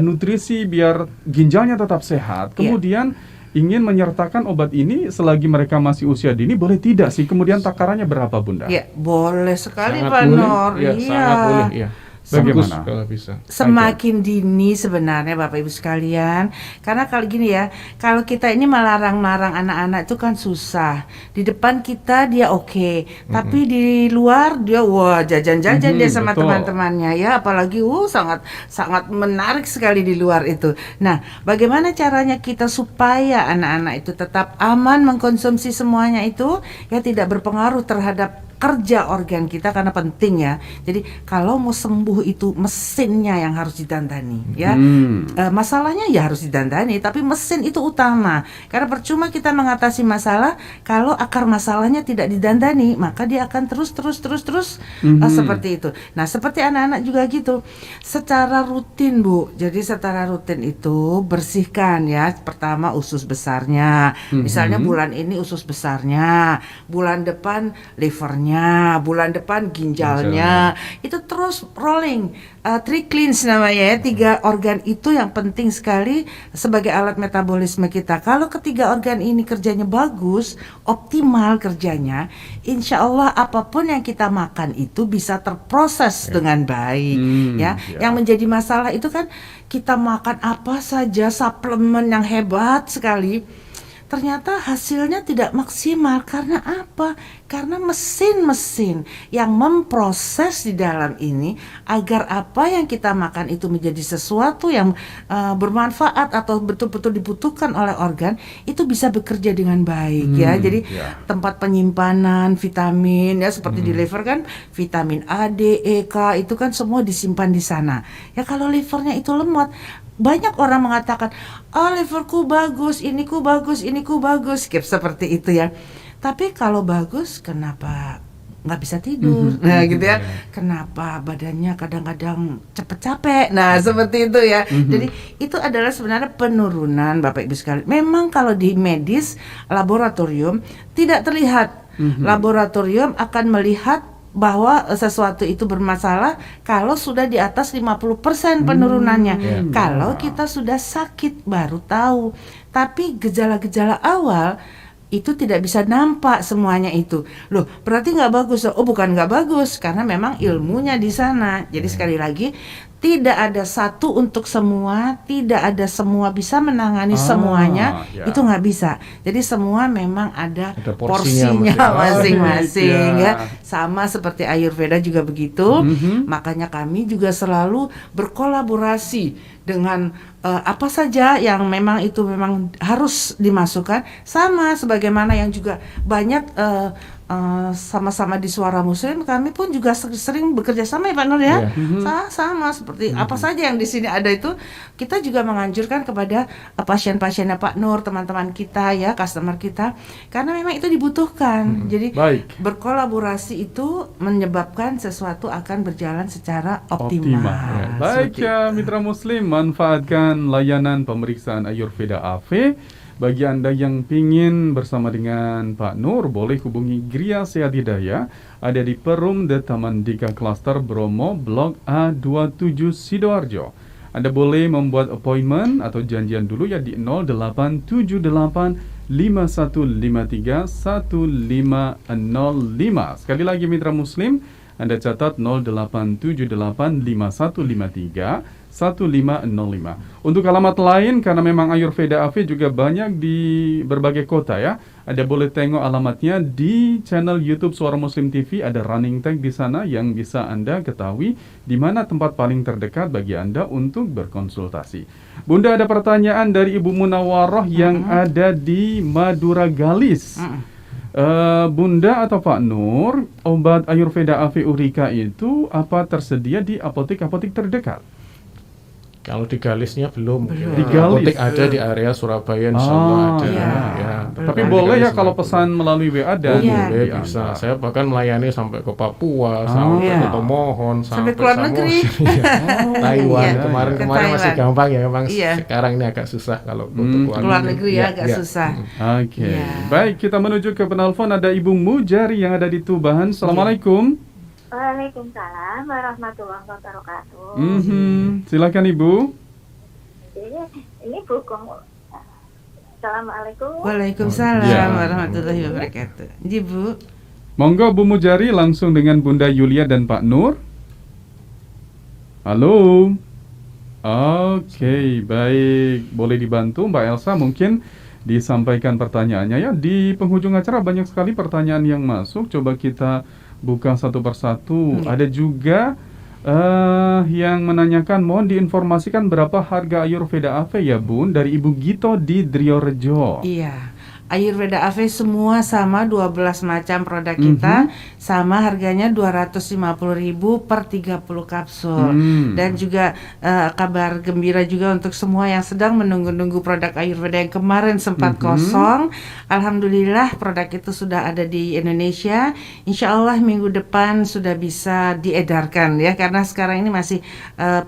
nutrisi biar ginjalnya tetap sehat. Kemudian ingin menyertakan obat ini selagi mereka masih usia dini, boleh tidak sih? Kemudian takarannya berapa Bunda? Ya, boleh sekali Sangat Pak Nur. Sangat boleh, ya. Bagaimana? Kalau bisa. Semakin dini sebenarnya Bapak Ibu sekalian. Karena kalau gini ya, kalau kita ini melarang-larang anak-anak itu kan susah. Di depan kita dia oke, tapi di luar dia jajan-jajan dia sama teman-temannya ya, apalagi sangat menarik sekali di luar itu. Nah, bagaimana caranya kita supaya anak-anak itu tetap aman mengkonsumsi semuanya itu, ya tidak berpengaruh terhadap kerja organ kita karena penting ya. Jadi kalau mau sembuh itu mesinnya yang harus didandani ya. Masalahnya ya harus didandani, tapi mesin itu utama. Karena percuma kita mengatasi masalah kalau akar masalahnya tidak didandani, maka dia akan terus seperti itu. Nah, seperti anak-anak juga gitu. Secara rutin, Bu. Jadi secara rutin itu bersihkan ya. Pertama usus besarnya. Misalnya bulan ini usus besarnya, bulan depan livernya, bulan depan ginjalnya. Itu terus rolling. Three cleans namanya ya. 3 organ itu yang penting sekali sebagai alat metabolisme kita. Kalau ketiga organ ini kerjanya bagus, optimal kerjanya, insya Allah apapun yang kita makan itu bisa terproses dengan baik ya. Yang menjadi masalah itu kan kita makan apa saja suplemen yang hebat sekali, ternyata hasilnya tidak maksimal. Karena apa? Karena mesin-mesin yang memproses di dalam ini agar apa yang kita makan itu menjadi sesuatu yang bermanfaat atau betul-betul dibutuhkan oleh organ, itu bisa bekerja dengan baik ya. Jadi tempat penyimpanan vitamin ya, seperti di liver kan vitamin A, D, E, K itu kan semua disimpan di sana. Ya kalau livernya itu lemot, banyak orang mengatakan, liverku bagus, iniku bagus, seperti itu ya. Tapi kalau bagus, kenapa nggak bisa tidur? Nah gitu ya. Kenapa badannya kadang-kadang cepet capek? Nah seperti itu ya. Jadi itu adalah sebenarnya penurunan, Bapak Ibu sekalian. Memang kalau di medis, laboratorium tidak terlihat. Laboratorium akan melihat bahwa sesuatu itu bermasalah kalau sudah di atas 50% penurunannya. Kalau kita sudah sakit baru tahu. Tapi gejala-gejala awal itu tidak bisa nampak semuanya itu. Loh, berarti nggak bagus. Oh, bukan nggak bagus, karena memang ilmunya di sana. Jadi sekali lagi, tidak ada satu untuk semua, tidak ada semua bisa menangani semuanya, itu nggak bisa. Jadi semua memang ada porsinya masing-masing ya. Sama seperti Ayurveda juga begitu. Makanya kami juga selalu berkolaborasi dengan apa saja yang memang itu memang harus dimasukkan, sama sebagaimana yang juga banyak sama-sama di Suara Muslim, kami pun juga sering bekerja sama ya Pak Nur ya. Sama seperti apa saja yang di sini ada itu, kita juga menganjurkan kepada pasien-pasiennya Pak Nur, teman-teman kita ya, customer kita, karena memang itu dibutuhkan. Jadi berkolaborasi itu menyebabkan sesuatu akan berjalan secara optimal. Baik ya Mitra Muslim, manfaatkan layanan pemeriksaan Ayurveda AV. Bagi Anda yang ingin bersama dengan Pak Nur, boleh hubungi Gria Sehat Hidayah, ada di Perum The Taman Dika Cluster Bromo, Blok A27 Sidoarjo. Anda boleh membuat appointment atau janjian dulu ya di 0878 5153 1505. Sekali lagi Mitra Muslim, Anda catat 0878 5153 1505. Untuk alamat lain, karena memang Ayurveda AV juga banyak di berbagai kota ya, Anda boleh tengok alamatnya di channel YouTube Suara Muslim TV. Ada running tag di sana yang bisa Anda ketahui di mana tempat paling terdekat bagi Anda untuk berkonsultasi. Bunda, ada pertanyaan dari Ibu Munawarah yang ada di Madura Galis. Bunda atau Pak Nur, obat Ayurveda AV Urika itu apa tersedia di apotek-apotek terdekat? Kalau di Galisnya belum. Di apotek ada di area Surabaya, insya Allah ada. Ya. Tapi boleh ya kalau pesan melalui WA dan boleh bisa. Saya bahkan melayani sampai ke Papua, sampai ke Tomohon, sampai ke luar negeri. Taiwan. Kemarin masih gampang ya, memang sekarang ini agak susah kalau untuk keluar negeri ya, agak susah. Oke. Baik, kita menuju ke penelpon. Ada Ibu Mujari yang ada di Tubahan. Assalamualaikum. Waalaikumsalam warahmatullahi wabarakatuh. Silakan Ibu. Ini Bu Gong. Assalamualaikum. Waalaikumsalam warahmatullahi wabarakatuh. Ji Bu. Monggo Bu Mujari langsung dengan Bunda Yulia dan Pak Nur. Halo. Oke, baik. Boleh dibantu Mbak Elsa mungkin disampaikan pertanyaannya ya. Di penghujung acara banyak sekali pertanyaan yang masuk. Coba kita buka satu persatu. Ada juga yang menanyakan, mohon diinformasikan berapa harga Ayurveda AV ya Bun, dari Ibu Gito di Driorejo. Iya, Ayurveda AV semua sama 12 macam produk kita sama harganya 250.000 per 30 kapsul. Dan juga kabar gembira juga untuk semua yang sedang menunggu-nunggu produk Ayurveda yang kemarin sempat kosong. Alhamdulillah produk itu sudah ada di Indonesia. Insya Allah minggu depan sudah bisa diedarkan ya, karena sekarang ini masih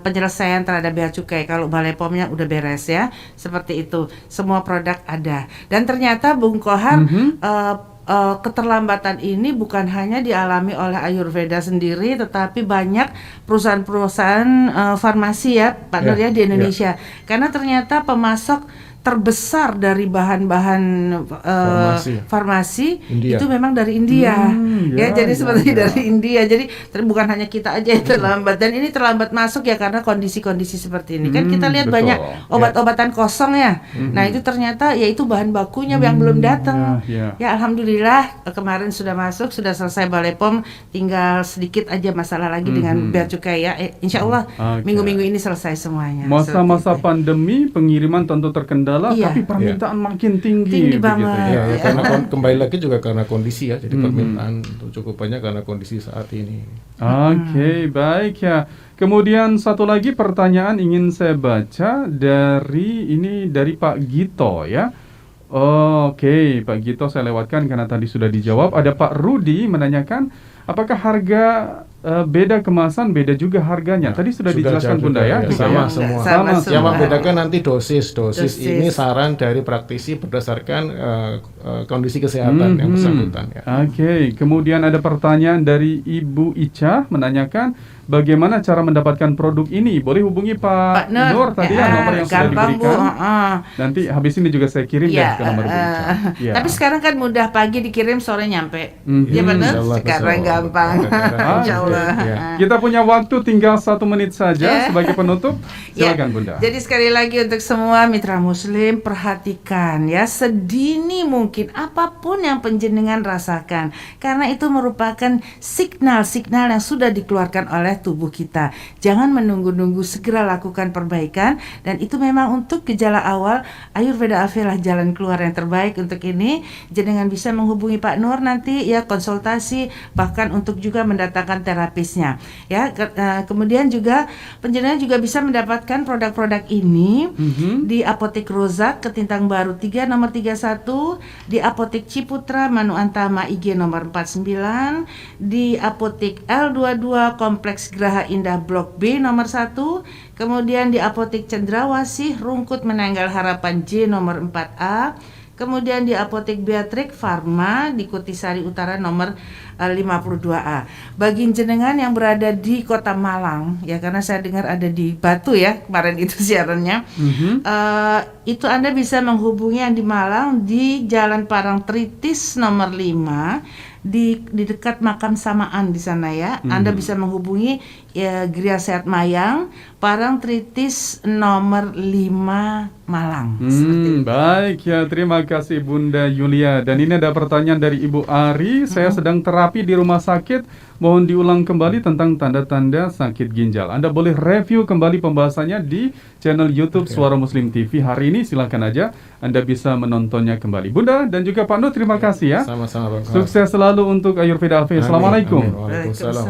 penyelesaian terhadap bea cukai. Kalau Balai POM-nya udah beres ya, seperti itu. Semua produk ada. Dan ternyata Bung Kohar, keterlambatan ini bukan hanya dialami oleh Ayurveda sendiri, tetapi banyak perusahaan-perusahaan farmasi ya, Pak Nur ya, di Indonesia. Karena ternyata pemasok terbesar dari bahan-bahan farmasi itu memang dari India. Jadi seperti dari India. Jadi bukan hanya kita aja yang terlambat, dan ini terlambat masuk ya karena kondisi-kondisi seperti ini. Kan kita lihat banyak obat-obatan kosong ya. Nah, itu ternyata yaitu bahan bakunya yang belum datang. Ya alhamdulillah kemarin sudah masuk, sudah selesai Balai POM, tinggal sedikit aja masalah lagi dengan bea cukai ya. Insya Allah minggu-minggu ini selesai semuanya. Masa-masa pandemi pengiriman tentu terkendala, tapi permintaan makin tinggi banget. Karena kembali lagi juga karena kondisi ya, jadi permintaan cukup banyak karena kondisi saat ini. Oke, baik ya. Kemudian satu lagi pertanyaan ingin saya baca dari Pak Gito ya. Oke, Pak Gito saya lewatkan karena tadi sudah dijawab. Ada Pak Rudi menanyakan apakah harga beda kemasan, beda juga harganya. Tadi sudah dijelaskan Bunda ya. Sama semua. Sama. Yang membedakan nanti dosis ini saran dari praktisi berdasarkan kondisi kesehatan yang bersangkutan ya. Oke, kemudian ada pertanyaan dari Ibu Ica menanyakan bagaimana cara mendapatkan produk ini. Boleh hubungi Pak Nur tadi ya, nomor yang sudah diberikan. Nanti habis ini juga saya kirim ke nomor Ibu Ica. Tapi sekarang kan mudah, pagi dikirim, sore nyampe. Ya benar, sekarang gampang. Insya Allah. Kita punya waktu tinggal 1 menit saja sebagai penutup. Silakan Bunda. Jadi sekali lagi untuk semua mitra Muslim, perhatikan ya, sedini mungkin apapun yang penjenengan rasakan, karena itu merupakan signal-signal yang sudah dikeluarkan oleh tubuh kita. Jangan menunggu-nunggu, segera lakukan perbaikan, dan itu memang untuk gejala awal. Ayurveda AV lah jalan keluar yang terbaik untuk ini. Jenengan bisa menghubungi Pak Nur nanti ya, konsultasi, bahkan untuk juga mendatangkan terapisnya ya. Kemudian juga penjenengan juga bisa mendapatkan produk-produk ini di Apotek Rozak Ketintang Baru 3 nomor 31, di Apotek Ciputra Manu Antama IG nomor 49, di Apotek L22 Kompleks Graha Indah Blok B nomor 1, kemudian di Apotek Cendrawasih Rungkut Menanggal Harapan J nomor 4A, kemudian di Apotek Beatrix Pharma di Kutisari Utara nomor 52A. Bagi jenengan yang berada di Kota Malang ya, karena saya dengar ada di Batu ya kemarin itu siarannya, itu Anda bisa menghubungi yang di Malang di Jalan Parang Tritis nomor 5 di dekat Makam Samaan di sana ya. Anda bisa menghubungi ya, Gria Sehat Mayang Parang Tritis nomor 5 Malang. Baik ya, terima kasih Bunda Yulia. Dan ini ada pertanyaan dari Ibu Ari. Saya sedang terapi di rumah sakit. Mohon diulang kembali tentang tanda-tanda sakit ginjal. Anda boleh review kembali pembahasannya di channel YouTube Suara Muslim TV hari ini. Silakan aja Anda bisa menontonnya kembali. Bunda dan juga Pak Nur, terima kasih ya. Sama-sama Bang. Sukses selalu untuk Ayurveda AV. Assalamualaikum. Waalaikumsalam.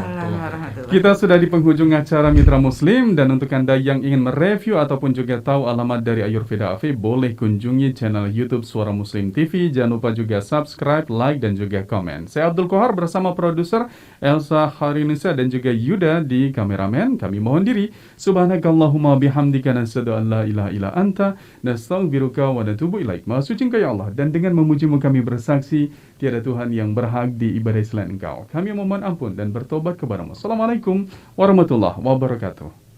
Kita sudah di penghujung acara Mitra Muslim, dan untuk Anda yang ingin mereview ataupun juga tahu alamat dari Ayurveda AV, boleh kunjungi channel YouTube Suara Muslim TV. Jangan lupa juga subscribe, like, dan juga komen. Saya Abdul Kohar bersama produser Elsa Harinisa dan juga Yuda di kameramen. Kami mohon diri. Subhanakallahumma bihamdika nasyhadu an la ilaha illa anta nastaghfiruka wa natubu ilaik. Maha suci Engkau ya Allah, dan dengan memujimu kami bersaksi tiada Tuhan yang berhak diibadahi selain Engkau. Kami memohon ampun dan bertobat kepadamu. Assalamualaikum warahmatullahi wabarakatuh.